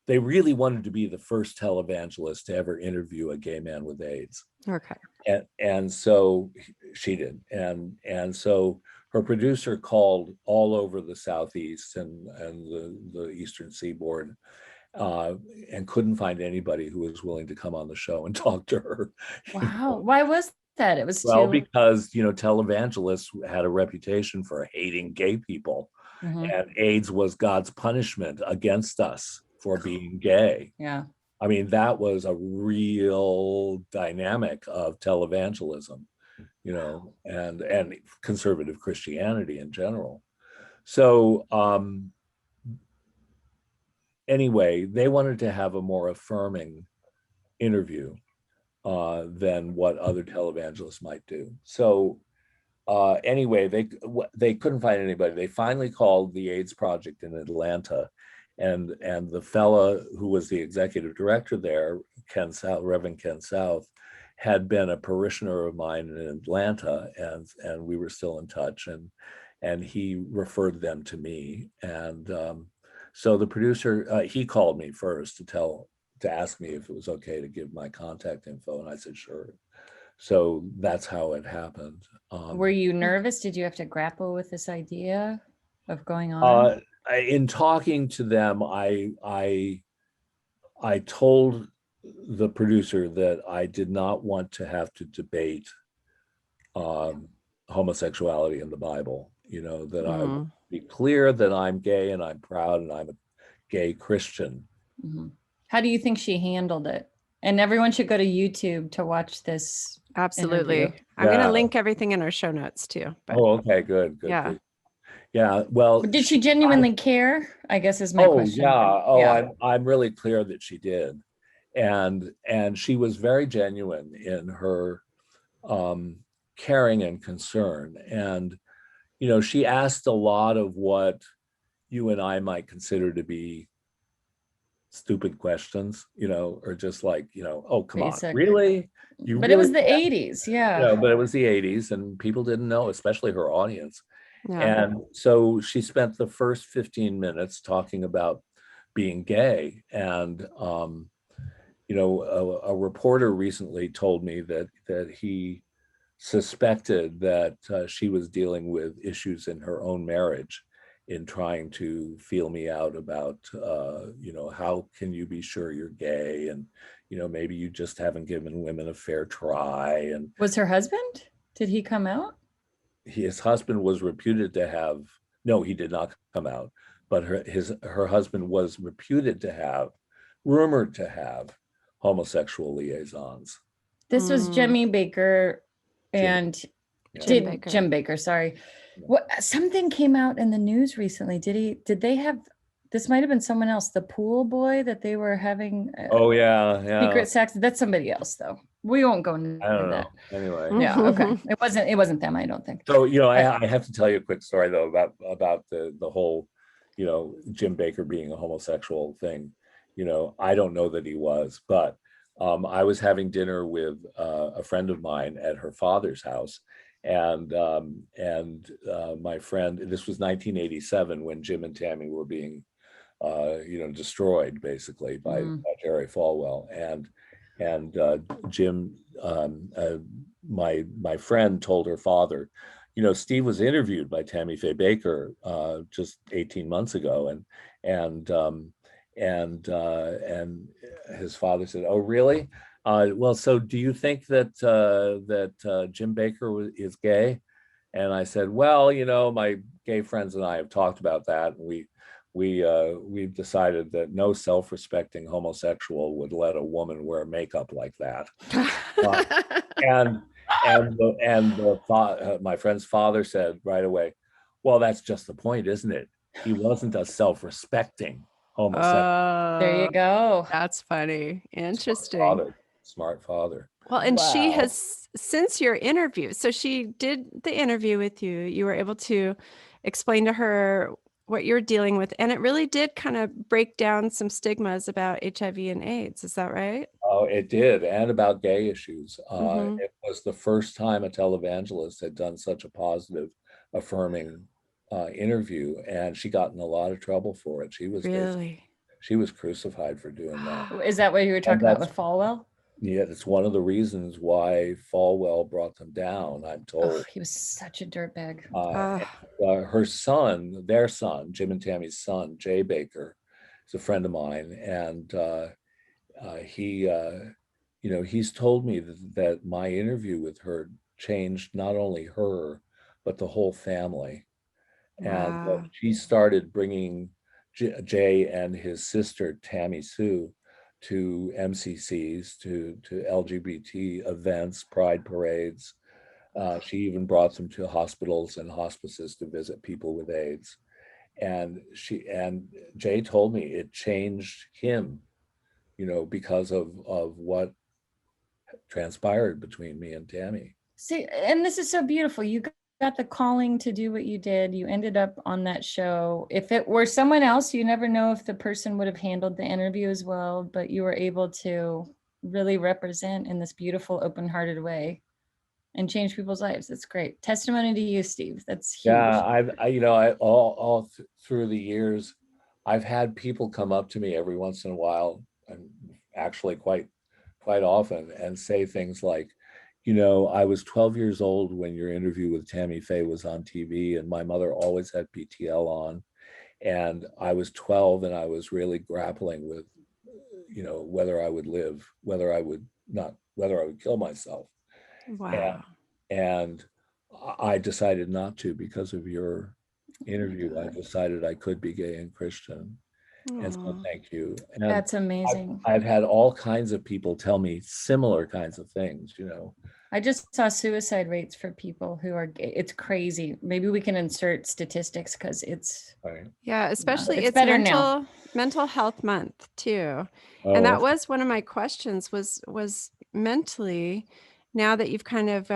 They really wanted to be the first televangelist to ever interview a gay man with AIDS. Okay. And so she did. And so her producer called all over the Southeast and the Eastern Seaboard and couldn't find anybody who was willing to come on the show and talk to her. Wow. Why was that? It was because televangelists had a reputation for hating gay people, and AIDS was God's punishment against us for being gay. Yeah. I mean, that was a real dynamic of televangelism, and conservative Christianity in general. So anyway, they wanted to have a more affirming interview than what other televangelists might do. So anyway, they couldn't find anybody. They finally called the AIDS Project in Atlanta, and the fella who was the executive director there, Reverend Ken South, had been a parishioner of mine in Atlanta, and we were still in touch, and he referred them to me. And so the producer, he called me first to ask me if it was okay to give my contact info, and I said sure. So that's how it happened. Were you nervous? Did you have to grapple with this idea of going on? In talking to them, I told the producer that I did not want to have to debate homosexuality in the Bible. That I would be clear that I'm gay and I'm proud and I'm a gay Christian. How do you think she handled it? And everyone should go to YouTube to watch this. Absolutely. Interview. I'm going to link everything in our show notes too. But okay, good. Yeah. Good. Yeah. Well, did she genuinely care? I guess is my question. Yeah. I'm really clear that she did. And she was very genuine in her caring and concern. And, she asked a lot of what you and I might consider to be stupid questions, or just like, oh, come Basic. on, really? But it was the 80s, yeah. But it was the 80s and people didn't know, especially her audience. Yeah. And so she spent the first 15 minutes talking about being gay. And, a reporter recently told me that he suspected that she was dealing with issues in her own marriage in trying to feel me out about, how can you be sure you're gay? And, maybe you just haven't given women a fair try. And was her husband? Did he come out? His husband was reputed to have, no, he did not come out, but her husband was rumored to have homosexual liaisons. This was Jimmy Baker and Jim Baker, sorry. What, something came out in the news recently. Did they have, this might've been someone else, the pool boy that they were having. Secret sex. That's somebody else though. We won't go into that. Anyway. Yeah. Okay. It wasn't them. I don't think. So, I have to tell you a quick story though, about the whole, Jim Baker being a homosexual thing. I don't know that he was, but I was having dinner with a friend of mine at her father's house. And my friend, this was 1987 when Jim and Tammy were being destroyed basically by Jerry Falwell. And Jim, my friend told her father, Steve was interviewed by Tammy Faye Baker just 18 months ago, and his father said, "Oh, really? Well, so do you think that Jim Baker is gay?" And I said, "Well, my gay friends and I have talked about that, and we've decided that no self-respecting homosexual would let a woman wear makeup like that." Uh, and my friend's father said right away, "Well, that's just the point, isn't it? He wasn't a self-respecting homosexual." There you Oh, go. that's funny. Interesting. Smart father. Well, and she Wow. has, since your interview, so she did the interview with you. You were able to explain to her what you're dealing with, and it really did kind of break down some stigmas about HIV and AIDS. Is that right? Oh, it did, and about gay issues. Mm-hmm. It was the first time a televangelist had done such a positive, affirming interview, and she got in a lot of trouble for it. Really? She was crucified for doing that. Is that what you were And talking about that's with Falwell? Yeah, it's one of the reasons why Falwell brought them down, I'm Oh, told. he was such a dirtbag. Her son, their son, Jim and Tammy's son, Jay Baker, is a friend of mine, and he's told me that my interview with her changed not only her, but the whole family. And Wow. she started bringing Jay and his sister, Tammy Sue, to MCCs, to LGBT events, pride parades. She even brought them to hospitals and hospices to visit people with AIDS. And Jay told me it changed him, because of what transpired between me and Tammy. See, and this is so beautiful. You got the calling to do what you did. You ended up on that show. If it were someone else, you never know if the person would have handled the interview as well, but you were able to really represent in this beautiful, open-hearted way and change people's lives. That's great. Testimony to you, Steve. That's huge. Yeah, all through the years, I've had people come up to me every once in a while, and actually quite often, and say things like, I was 12 years old when your interview with Tammy Faye was on TV, and my mother always had PTL on, and I was 12 and I was really grappling with, whether I would live, whether I would kill myself. Wow. And I decided not to because of your interview. I decided I could be gay and Christian. And so Aw. thank you. And That's amazing. I've had all kinds of people tell me similar kinds of things, I just saw suicide rates for people who are gay. It's crazy. Maybe we can insert statistics because it's Right. Yeah, especially it's it's better now. mental health month too. Oh, And that was one of my questions was mentally, now that you've kind of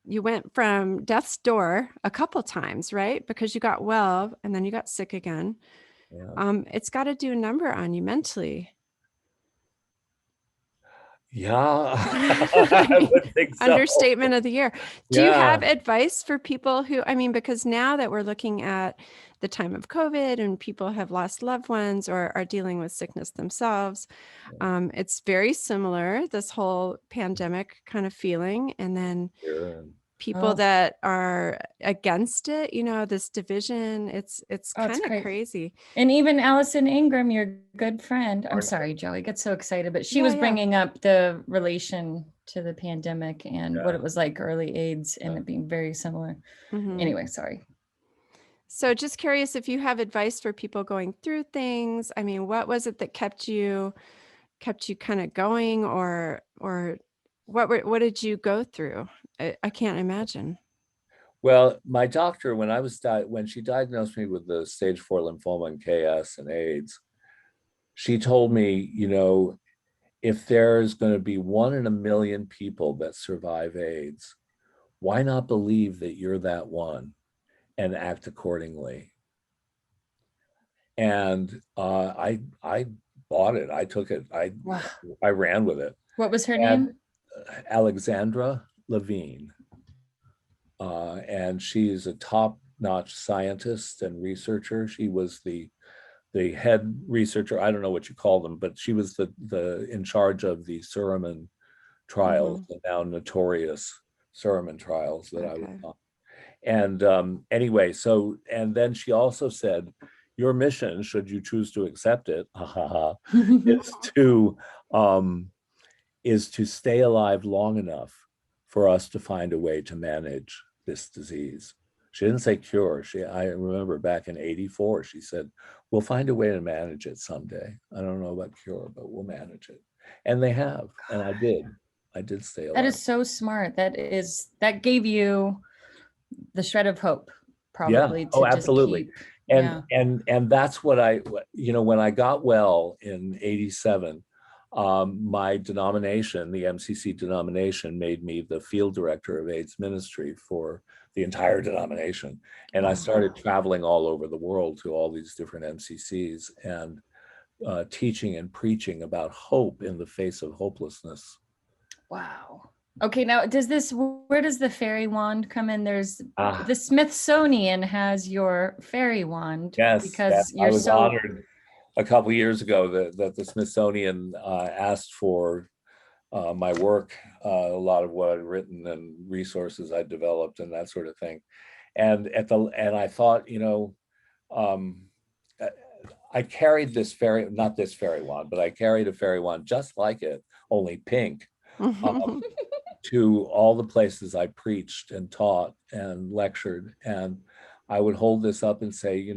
you went from death's door a couple times, right? Because you got well and then you got sick again. yeah. It's got to do a number on you mentally. Yeah, I I mean, would think so. understatement of the year. Do you have Yeah. advice for people who, I mean, because now that we're looking at the time of COVID and people have lost loved ones or are dealing with sickness themselves, it's very similar, this whole pandemic kind of feeling. And then Sure. people Oh. that are against it, this division, it's Oh, it's kind of great. crazy. And even Allison Ingram, your good friend. I'm Pardon? sorry, Joey, get so excited, but she Yeah, was yeah. bringing up the relation to the pandemic and what Yeah. it was like early AIDS and it being very similar. Mhm. Anyway, sorry. So just curious if you have advice for people going through things. I mean, what was it that kept you kind of going, or what did you go through? I can't imagine. Well, my doctor, when she diagnosed me with the stage 4 lymphoma and KS and AIDS, she told me, if there's going to be 1 in a million people that survive AIDS, why not believe that you're that one and act accordingly? And I bought it. I took it. Wow. I ran with it. What was her And name? Alexandra Levine. And she's a top-notch scientist and researcher. She was the the head researcher. I don't know what you call them, but she was the in charge of the Surroman trials, the now notorious Surroman trials that I was Okay. on. And anyway, so, and then she also said, your mission, should you choose to accept it, is to stay alive long enough for us to find a way to manage this disease. She didn't say cure. I remember back in '84, she said, we'll find a way to manage it someday. I don't know about cure, but we'll manage it. And they have, and I did stay alive. That is so smart. That gave you the shred of hope, probably. Yeah. Oh, to absolutely. Just keep, And yeah. and that's what when I got well in '87, my denomination, the MCC denomination, made me the field director of AIDS ministry for the entire denomination. And I started traveling all over the world to all these different MCCs and teaching and preaching about hope in the face of hopelessness. Wow. Okay, now where does the fairy wand come in? There's Ah. the Smithsonian has your fairy wand. Yes, because I you're was so honored a couple years ago that the Smithsonian asked for my work, a lot of what I'd written and resources I developed and that sort of thing. And I thought, um, I carried this not this fairy wand, but I carried a fairy wand just like it, only pink, to all the places I preached and taught and lectured. And I would hold this up and say,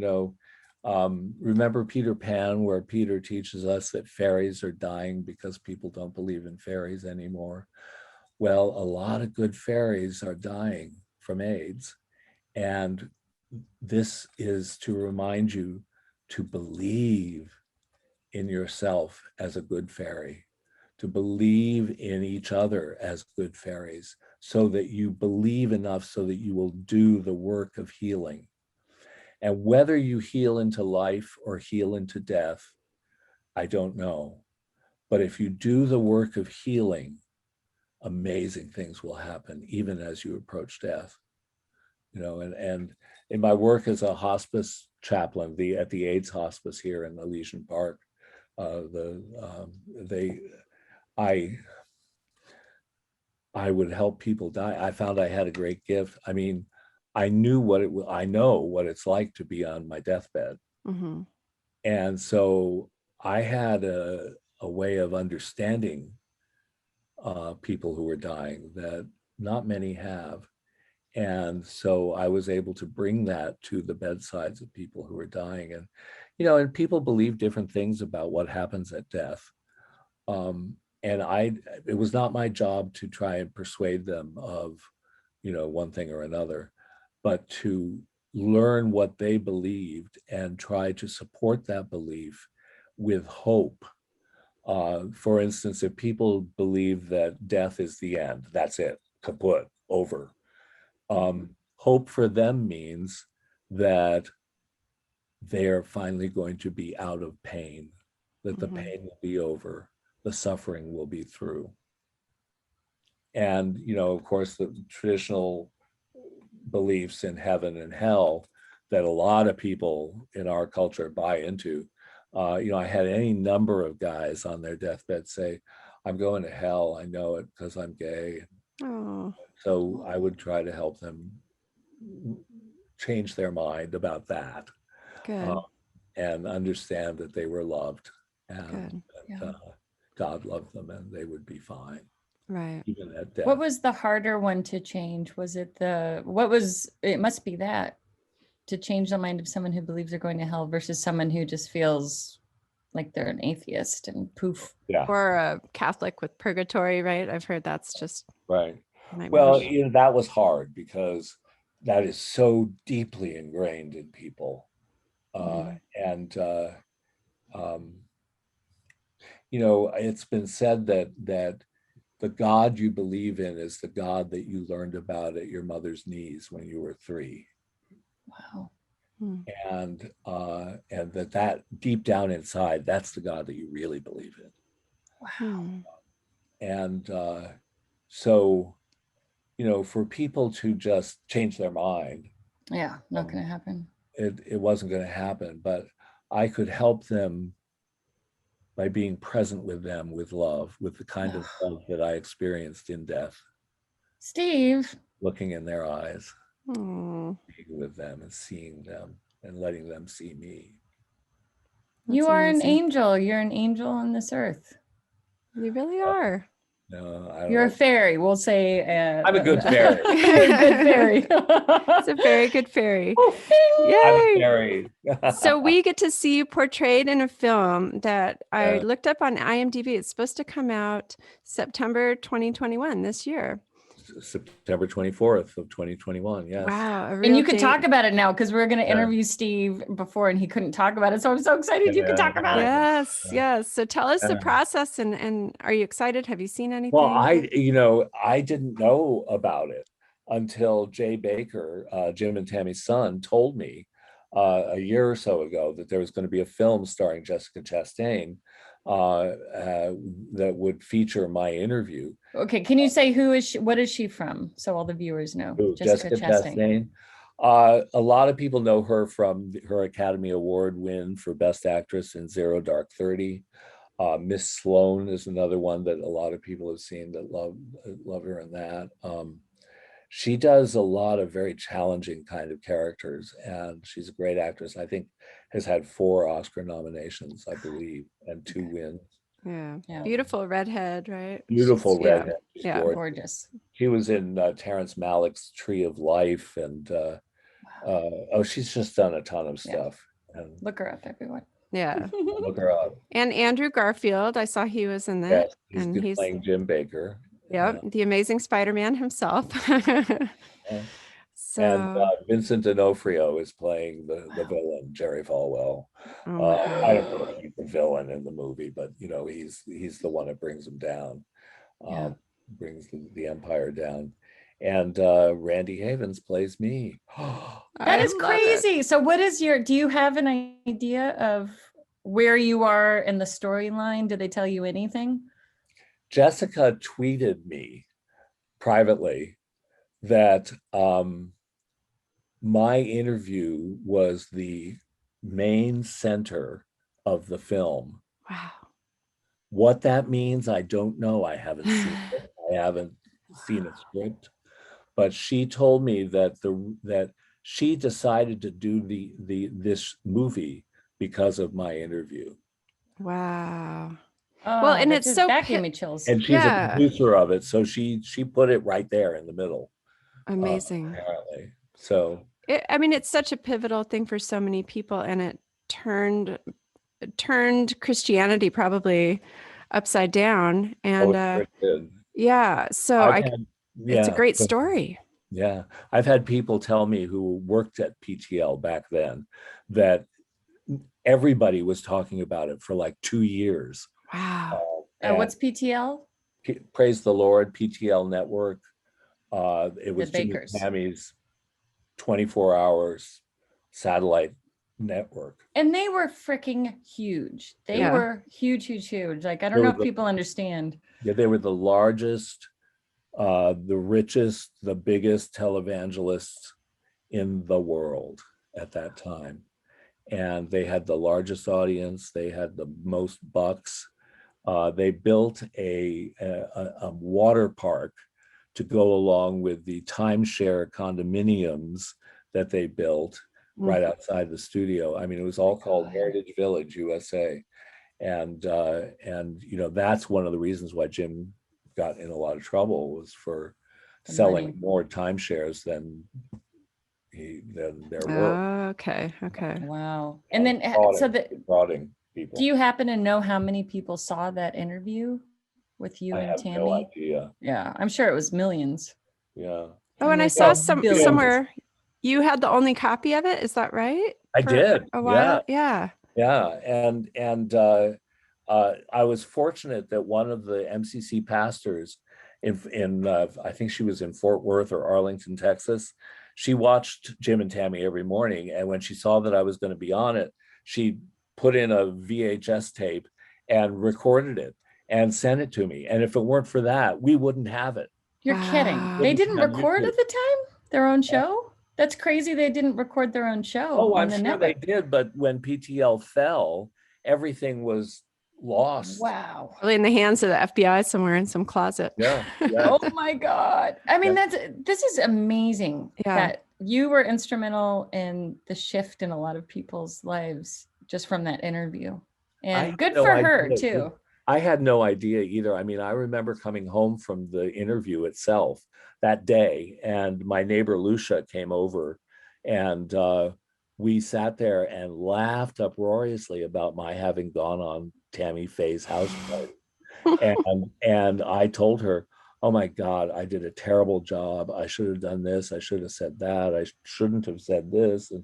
remember Peter Pan, where Peter teaches us that fairies are dying because people don't believe in fairies anymore. Well, a lot of good fairies are dying from AIDS. And this is to remind you to believe in yourself as a good fairy, to believe in each other as good fairies, so that you believe enough so that you will do the work of healing. And whether you heal into life or heal into death, I don't know. But if you do the work of healing, amazing things will happen, even as you approach death. And in my work as a hospice chaplain, at the AIDS hospice here in Elysian Park, I would help people die. I found I had a great gift. I mean, I know what it's like to be on my deathbed. Mm-hmm. And so I had a way of understanding people who were dying that not many have. And so I was able to bring that to the bedsides of people who were dying. And, and people believe different things about what happens at death. And it was not my job to try and persuade them of, one thing or another, but to learn what they believed and try to support that belief with hope. For instance, if people believe that death is the end, that's it, kaput, over. Hope for them means that they're finally going to be out of pain, that the pain will be over, the suffering will be through. And, of course, the traditional beliefs in heaven and hell that a lot of people in our culture buy into. I had any number of guys on their deathbed say, I'm going to hell. I know it because I'm gay. Oh. So I would try to help them change their mind about that. Good. And understand that they were loved and Good. that, God loved them and they would be fine. Right. Even at death. What was the harder one to change? Was it it must be that, to change the mind of someone who believes they're going to hell versus someone who just feels like they're an atheist and poof. Yeah. Or a Catholic with purgatory, right? I've heard that's just right. nightmarish. Well, that was hard because that is so deeply ingrained in people. And it's been said that the God you believe in is the God that you learned about at your mother's knees when you were 3. Wow. And that deep down inside, that's the God that you really believe in. Wow. And so, for people to just change their mind, Yeah, not going to happen. it wasn't going to happen. But I could help them by being present with them with love, with the kind of love that I experienced in death, Steve, looking in their eyes, Oh, being with them and seeing them and letting them see me. you that's are an amazing. angel. You're an angel on this earth. You really are. No, I don't You're a know. fairy. We'll say. I'm a good fairy. You're a good fairy. It's a very good fairy. Oh, bing. I'm a Yay! fairy. So we get to see you portrayed in a film that I Yeah. looked up on IMDb. It's supposed to come out September 2021 this year. September 24th of 2021. Yes. Wow. A And real you could date. talk about it now because we are going to Yeah. interview Steve before and he couldn't talk about it. So I'm so excited you could Yeah, talk about it. Yes, Yeah. yes. So tell us the Yeah. process and are you excited? Have you seen anything? Well, I didn't know about it until Jay Baker, Jim and Tammy's son, told me a year or so ago that there was going to be a film starring Jessica Chastain that would feature my interview. Okay, can you say who is she? What is she from? So all the viewers know. Who, Jessica Chastain. A lot of people know her from her Academy Award win for Best Actress in Zero Dark 30. Miss Sloane is another one that a lot of people have seen that love her in that. She does a lot of very challenging kind of characters, and she's a great actress. I think has had 4 Oscar nominations, I believe, and 2 wins. Yeah. Yeah. Beautiful redhead, right? Beautiful Yeah. redhead. She's Yeah. gorgeous. Gorgeous. She was in Terrence Malick's Tree of Life, and she's just done a ton of Yeah. stuff. And Look her up, everyone. Yeah. look her up. And Andrew Garfield, I saw he was in that. Yes, he's and good he's playing Jim Baker. Yep, the amazing Spider-Man himself. And So Vincent D'Onofrio is playing the villain, Jerry Falwell. oh my I don't God. know if he's the villain in the movie, but he's the one that brings him down, Yeah. brings the empire down. And Randy Havens plays me. That I is love it. crazy. So do you have an idea of where you are in the storyline? Did they tell you anything? Jessica tweeted me privately that my interview was the main center of the film. Wow. What that means, I don't know. I haven't seen it. I haven't seen a script, but she told me that she decided to do this movie because of my interview. Wow. Oh, Well, and that it's just- so that pi- gave me chills. And she's Yeah. a producer of it, so she put it right there in the middle. Amazing. Apparently, so I mean, it's such a pivotal thing for so many people, and it turned Christianity probably upside down. And it did. yeah, so I've had- it's a yeah, great but- story. Yeah, I've had people tell me who worked at PTL back then that everybody was talking about it for like 2 years. Wow. And What's PTL? praise the Lord, PTL Network. It was Jimmy Bakers. Tammy's 24 hours satellite network. And they were freaking huge. They Yeah. were huge, huge, huge. Like, I don't They know were if people understand. Yeah, they were the largest, the richest, the biggest televangelists in the world at that time. And they had the largest audience. They had the most bucks. They built a water park to go along with the timeshare condominiums that they built right outside the studio. I mean, it was all called Heritage Village USA. And that's one of the reasons why Jim got in a lot of trouble, was for The selling money. more timeshares than there were. Okay. Wow. And then, Frauding people. do you happen to know how many people saw that interview with you I and have Tammy? no idea. Yeah, I'm sure it was millions. Yeah, Oh, and I Like, saw billions. somewhere you had the only copy of it. Is that right? I For did. a while. Yeah. Yeah, and I was fortunate that one of the MCC pastors in I think she was in Fort Worth or Arlington, Texas. She watched Jim and Tammy every morning, and when she saw that I was going to be on it, she put in a VHS tape and recorded it and sent it to me. And if it weren't for that, we wouldn't have it. You're kidding. Wow. They didn't Yeah, record YouTube. at the time? Their own show? That's crazy. They didn't record their own show Oh, on I'm the sure network. they did, but when PTL fell, everything was lost. Wow. Probably in the hands of the FBI somewhere in some closet. Yeah, yeah. Oh my God. I mean, Yeah. this is amazing Yeah. that you were instrumental in the shift in a lot of people's lives just from that interview. I And had good no for her idea. too. I had no idea either. I mean, I remember coming home from the interview itself that day, and my neighbor Lucia came over, and we sat there and laughed uproariously about my having gone on Tammy Faye's house party. And I told her, "Oh my God, I did a terrible job. I should have done this. I should have said that. I shouldn't have said this." And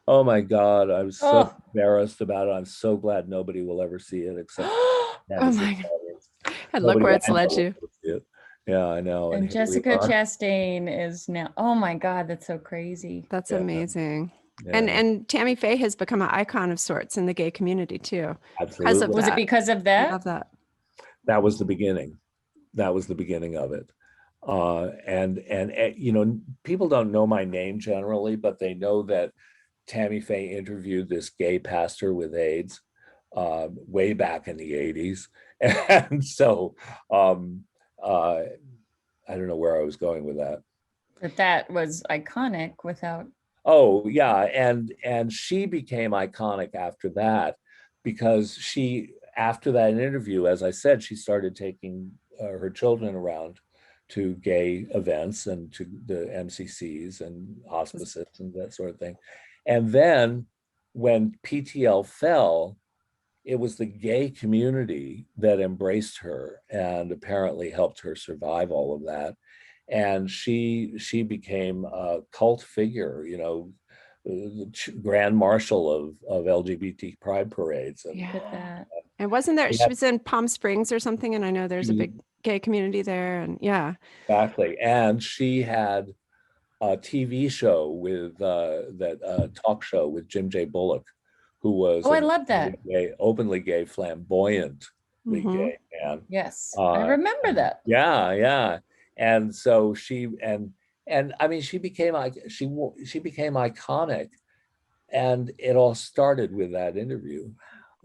oh my God, I was so Oh. embarrassed about it. I'm so glad nobody will ever see it except Oh my God. audience. And look Nobody where I it's know led will you. ever see it. Yeah, I know. And here we Jessica are. Chastain is now, oh my God, that's so crazy. That's Yeah. amazing. Yeah, And Tammy Faye has become an icon of sorts in the gay community too. absolutely. Was it that. because of I that? love that. That was the beginning. That was the beginning of it. And you know, people don't know my name generally, but they know that Tammy Faye interviewed this gay pastor with AIDS way back in the 80s. And so I don't know where I was going with that. That was iconic without. Oh yeah, and she became iconic after that because after that interview, as I said, she started taking her children around to gay events and to the MCCs and hospices and that sort of thing. And then when PTL fell, it was the gay community that embraced her and apparently helped her survive all of that. And she became a cult figure, you know, the grand marshal of LGBT pride parades. And Yeah. Look at that. And wasn't there, We she had- was in Palm Springs or something, and I know there's a big gay community there. And yeah. Exactly. And she had a TV show with that talk show with Jim J. Bullock, who was Oh, I an love that. openly gay, flamboyantly Mhm. gay man. Yes, I remember that. Yeah, yeah. And so and I mean, she became like she became iconic, and it all started with that interview.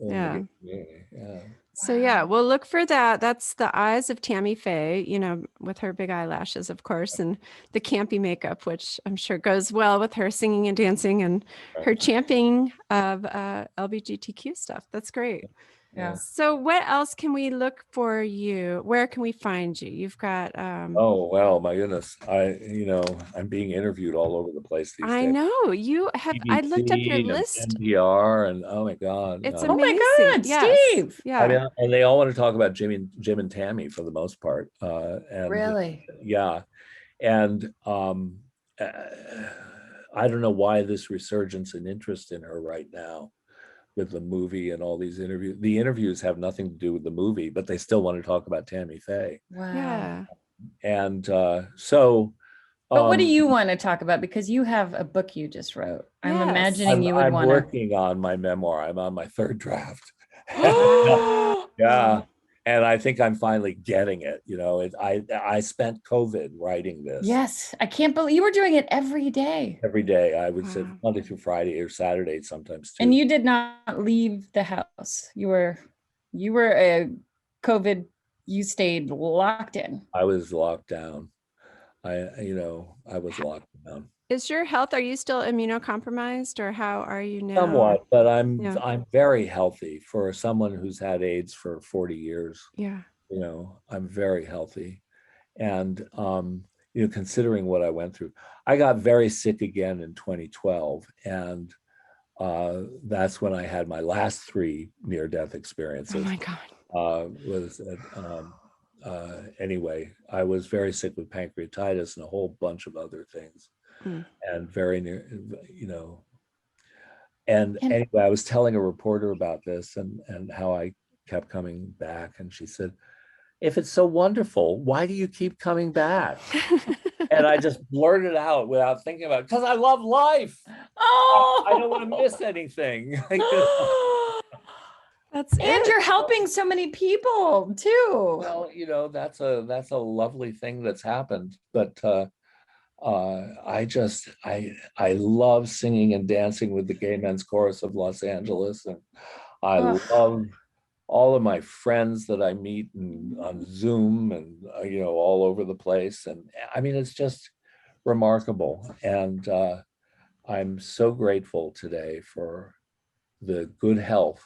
Yeah. Yeah. So yeah, we'll look for that. That's the eyes of Tammy Faye, you know, with her big eyelashes, of course, and the campy makeup, which I'm sure goes well with her singing and dancing and her championing of LGBTQ stuff. That's great. Yeah. So what else can we look for you? Where can we find you? You've got Oh well, my goodness. I'm being interviewed all over the place these I days. know you have. I looked up your BBC and list. NPR and oh my God. It's Oh my amazing. God, Yes. Steve. Yeah. I mean, and they all want to talk about Jim and Tammy for the most part. And Really? yeah. And I don't know why this resurgence in interest in her right now with the movie and all these interviews. The interviews have nothing to do with the movie, but they still want to talk about Tammy Faye. Wow. Yeah. And so But what do you want to talk about? Because you have a book you just wrote. I'm Yes. imagining you would I'm want working on my memoir. I'm on my third draft. to. Yeah. And I think I'm finally getting it. You know, I spent COVID writing this. Yes, I can't believe you were doing it every day. Every day. I would sit Wow. Monday through Friday or Saturday sometimes too. And you did not leave the house. You were a COVID, you stayed locked in. I was locked down. I was locked down. Is your health, are you still immunocompromised or how are you now? Somewhat, but Yeah. I'm very healthy for someone who's had AIDS for 40 years. Yeah. You know, I'm very healthy. And considering what I went through, I got very sick again in 2012. And that's when I had my last 3 near-death experiences. Oh my God. Anyway, I was very sick with pancreatitis and a whole bunch of other things. And very near, and anyway, I was telling a reporter about this and how I kept coming back. And she said, if it's so wonderful, why do you keep coming back? And I just blurted out without thinking about it, because I love life. Oh, I don't want to miss anything. That's and it. you're helping so many people too. Well, that's a lovely thing that's happened. But I love singing and dancing with the Gay Men's Chorus of Los Angeles, and I Ugh. love all of my friends that I meet on Zoom and all over the place. And I mean, it's just remarkable. And I'm so grateful today for the good health,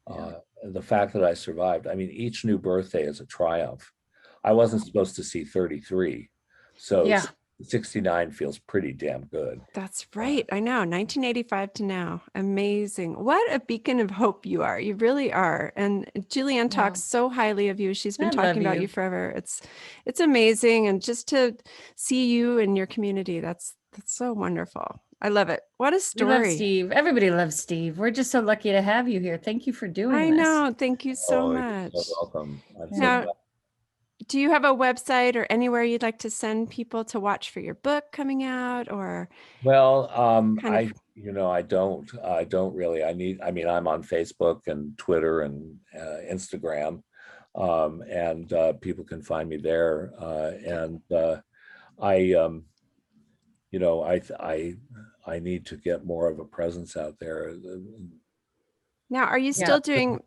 the fact that I survived. I mean, each new birthday is a triumph. I wasn't supposed to see 33, so Yeah. 69 feels pretty damn good. That's right. I know. 1985 to now. Amazing. What a beacon of hope you are. You really are. And Julianne talks so highly of you. She's been I love talking about you. you forever. It's amazing. And just to see you and your community, that's so wonderful. I love it. What a We love story. Steve. Everybody loves Steve. We're just so lucky to have you here. Thank you for doing I this. know. Thank you so Oh, you're much. so welcome. I'm so Now, glad. do you have a website or anywhere you'd like to send people to watch for your book coming out, or Well, kind of I don't really. I mean, I'm on Facebook and Twitter and Instagram, and people can find me there. And I, I need to get more of a presence out there. now, are you Yeah.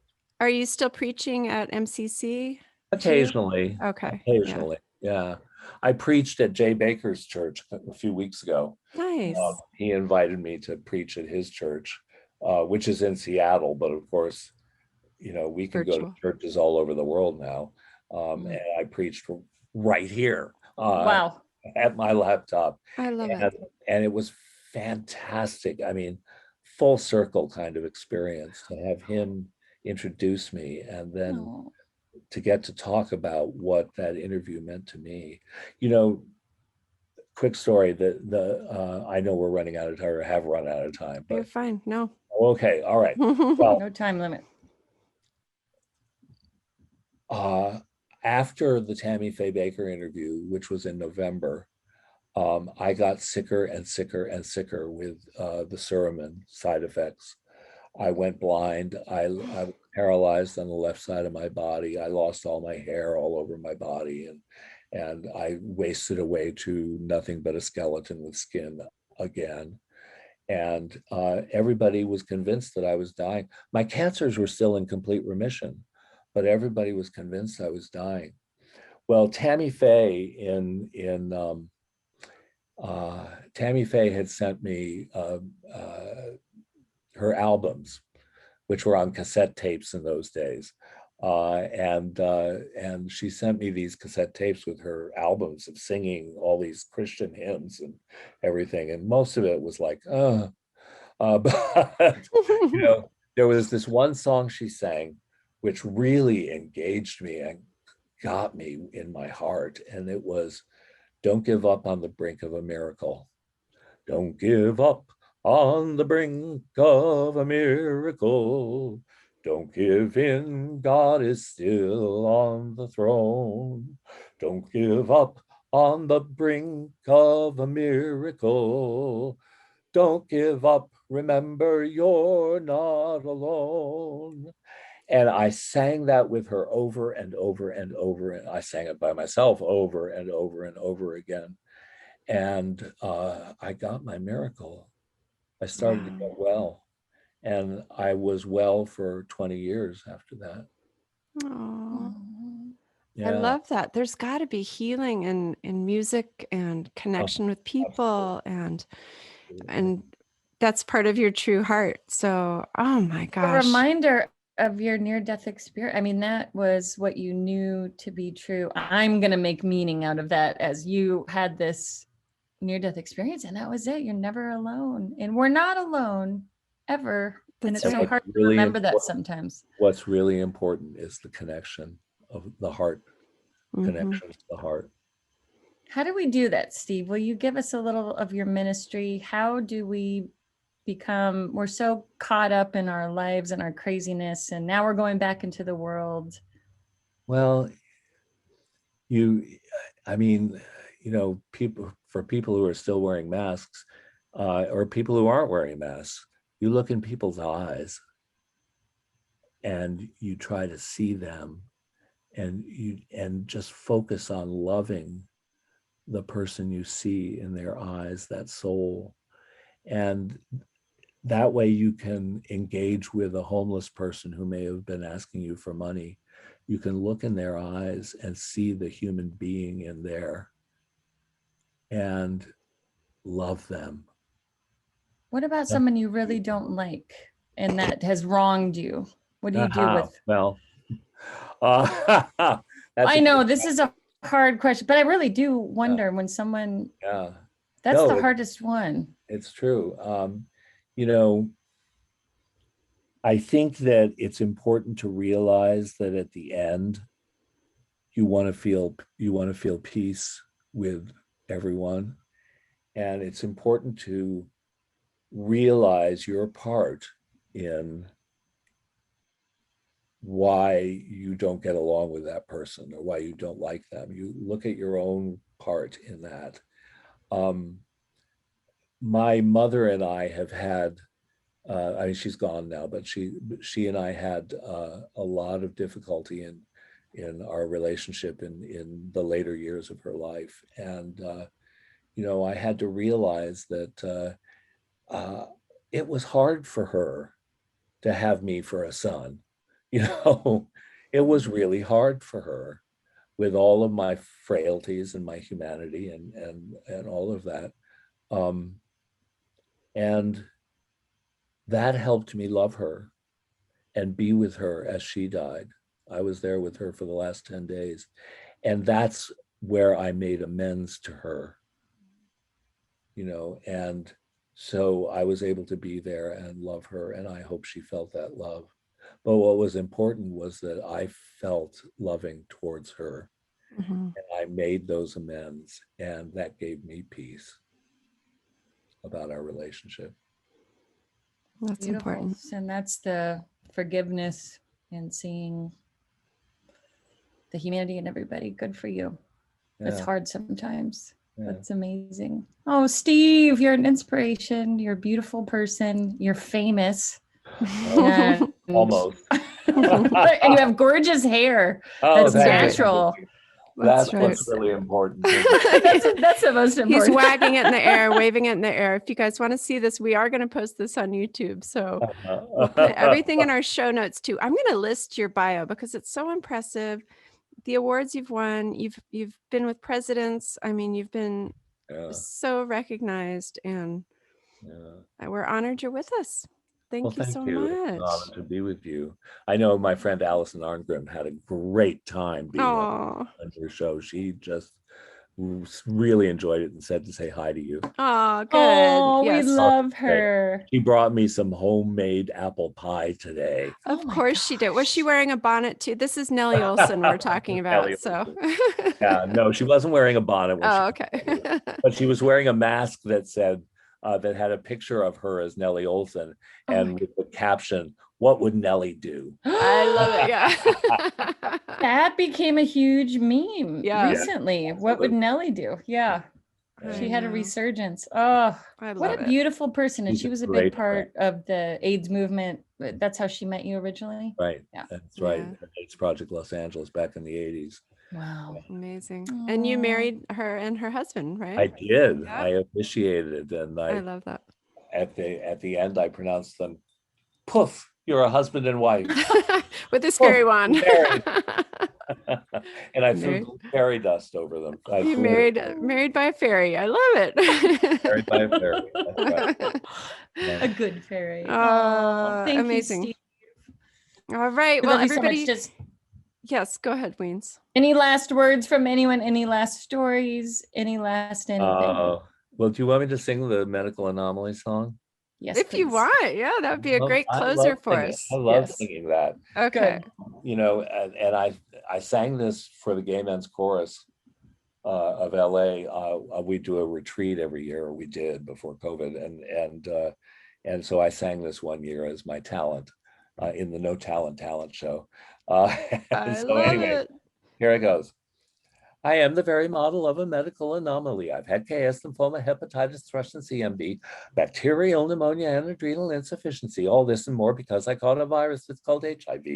are you still preaching at MCC? Occasionally, Okay. Yeah. yeah. I preached at Jay Baker's church a few weeks ago. Nice. He invited me to preach at his church, which is in Seattle, but of course, we can go to Virtual. churches all over the world now. And I preached right here Wow. at my laptop. I love and, it. and it was fantastic. I mean, full circle kind of experience to have him introduce me, and then Oh. to get to talk about what that interview meant to me. Quick story that I know we're running out of time, or have run out of time, You're but fine. No. okay, all right. Well, No time limit. after the Tammy Faye Baker interview, which was in November, I got sicker and sicker and sicker with the Suramin side effects. I went blind. I was paralyzed on the left side of my body. I lost all my hair all over my body, and I wasted away to nothing but a skeleton with skin again. And everybody was convinced that I was dying. My cancers were still in complete remission, but everybody was convinced I was dying. Well, Tammy Faye had sent me her albums, which were on cassette tapes in those days. And she sent me these cassette tapes with her albums of singing all these Christian hymns and everything. And most of it was like, but there was this one song she sang, which really engaged me and got me in my heart. And it was, "Don't give up on the brink of a miracle. Don't give up on the brink of a miracle. Don't give in, God is still on the throne. Don't give up on the brink of a miracle. Don't give up, remember you're not alone." And I sang that with her over and over and over. And I sang it by myself over and over and over again. And I got my miracle. I started to get well. And I was well for 20 years after that. Aw. I Yeah. love that. There's got to be healing in music and connection with people, and that's part of your true heart. So, oh my A gosh. reminder of your near-death experience. I mean, that was what you knew to be true. I'm going to make meaning out of that, as you had this near-death experience, and that was it. You're never alone, and we're not alone ever. And That's it's so right. hard to Really remember that important. sometimes. What's really important is the connection of the heart, Mhm. connection to the heart. How do we do that, Steve? Will you give us a little of your ministry? How do we we're so caught up in our lives and our craziness, and now we're going back into the world. Well, I mean, for people who are still wearing masks, or people who aren't wearing masks, you look in people's eyes and you try to see them, and just focus on loving the person you see in their eyes, that soul. And that way you can engage with a homeless person who may have been asking you for money. You can look in their eyes and see the human being in there and love them. What about someone you really don't like and that has wronged you? What do you do with? Well, I know this is a hard question, but I really do wonder when someone, yeah, that's the hardest one. It's true. You know, I think that it's important to realize that at the end, you want to feel peace with everyone. And it's important to realize your part in why you don't get along with that person or why you don't like them. You look at your own part in that. My mother and I have had, I mean, she's gone now, but she and I had a lot of difficulty in our relationship in the later years of her life. And, you know, I had to realize that it was hard for her to have me for a son. You know, it was really hard for her with all of my frailties and my humanity and all of that. And that helped me love her and be with her as she died. I was there with her for the last 10 days. And that's where I made amends to her, you know, and so I was able to be there and love her, and I hope she felt that love. But what was important was that I felt loving towards her, and I made those amends, and that gave me peace about our relationship. That's Beautiful. important. And that's the forgiveness and seeing the humanity in everybody. Good for you. It's hard sometimes. That's amazing. Oh, Steve, you're an inspiration. You're a beautiful person. You're famous. And, Almost. and you have gorgeous hair. That's natural. That's what's really important. That's the most important. He's wagging it in the air, waving it in the air. If you guys want to see this, we are going to post this on YouTube. So we'll put everything in our show notes too. I'm going to list your bio because it's so impressive. The awards you've won, you've been with presidents. I mean, you've been so recognized, and we're honored you're with us. Thank you so much. It's an honor to be with you. I know my friend Allison Arngrim had a great time being on your show. She just really enjoyed it and said to say hi to you. Oh, good. Oh, yes. We love her. She brought me some homemade apple pie today. Of course she did. Was she wearing a bonnet too? This is Nellie Olson we're talking about. So yeah, no, she wasn't wearing a bonnet. Okay. But she was wearing a mask that said, that had a picture of her as Nellie Olson, and with the caption, "What would Nellie do?" I love it. Yeah. That became a huge meme recently. Yeah, what would Nellie do? Yeah. She had a resurgence. Oh, what a beautiful person. And she was a big part of the AIDS movement. That's how she met you originally? Right. Yeah. That's right. AIDS Project Los Angeles back in the 80s. Wow. Amazing. Aww. And you married her and her husband, right? I did. Yeah. I officiated, and I love that. At the end, I pronounced them, "Poof, you're a husband and wife." With a scary one. And I threw fairy dust over them. You married by a fairy. I love it. Married by a fairy. That's right. A good fairy. Oh, thank amazing. You, Steve. All right. Well, everybody. So yes, go ahead, Weens. Any last words from anyone? Any last stories? Any last anything? Well, do you want me to sing the Medical Anomaly song? Yes, if you want. Yeah, that would be a great closer for us. I love singing that. Okay. You know, and I sang this for the Gay Men's Chorus of LA. We do a retreat every year, or we did before COVID, and so I sang this one year as my talent in the No Talent show. I love it. Here it goes. I am the very model of a medical anomaly. I've had KS, lymphoma, hepatitis, thrush, and CMV, bacterial pneumonia, and adrenal insufficiency. All this and more because I caught a virus that's called HIV.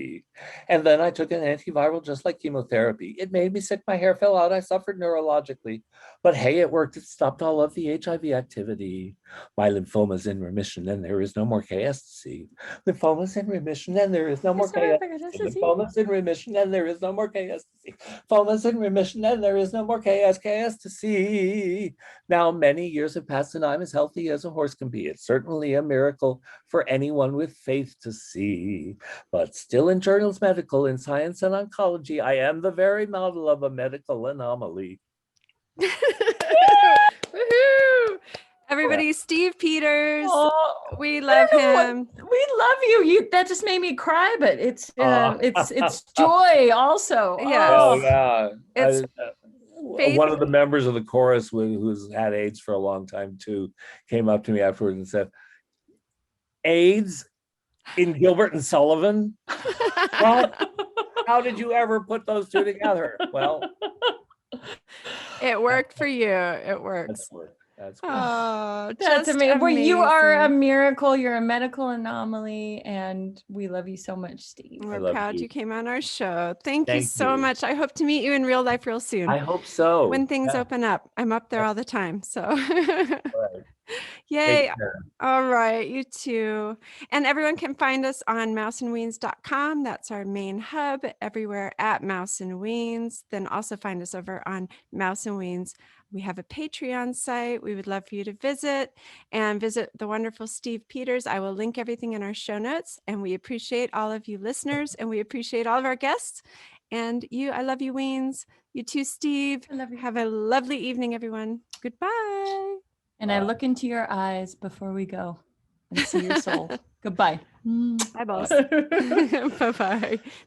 And then I took an antiviral just like chemotherapy. It made me sick. My hair fell out. I suffered neurologically. But hey, it worked. It stopped all of the HIV activity. My lymphoma's in remission, and there is no more KS to see. Lymphoma's in remission, and there is no more KS. Lymphoma's in remission, and there is no more KS to see. Lymphoma's in remission, and there is no more KS to see. Now, many years have passed, and I'm as healthy as a horse can be. It's certainly a miracle for anyone with faith to see. But still in journals medical, in science and oncology, I am the very model of a medical anomaly. Woohoo! Everybody, Steve Peters. Oh, We love him. we love you. That just made me cry, but it's joy also. Yes. Oh, Oh, yeah. It's faith. One of the members of the chorus who's had AIDS for a long time too came up to me afterwards and said, AIDS in Gilbert and Sullivan? What? How did you ever put those two together? Well, It worked for you. It works. that's work. That's good. Oh, that's just amazing. Well, you are a amazing. miracle. You're a medical anomaly, and we love you so much, Steve. We're love proud you. you came on our show. Thank you Thank so you. much. I hope to meet you in real life real soon. I hope so. when things Yeah, open up. I'm up there all the time. So right. yay. Take care. All right, you too. And everyone can find us on mouseandweens.com. That's our main hub, everywhere at Mouse and Weens. Then also find us over on Mouse and Weens. We have a Patreon site. We would love for you to visit and visit the wonderful Steve Peters. I will link everything in our show notes. And we appreciate all of you listeners, and we appreciate all of our guests. And you, I love you, Weens. You too, Steve. I love you. Have a lovely evening, everyone. Goodbye. And I look into your eyes before we go and see your soul. Goodbye. Eyeballs. Bye. Bye-bye.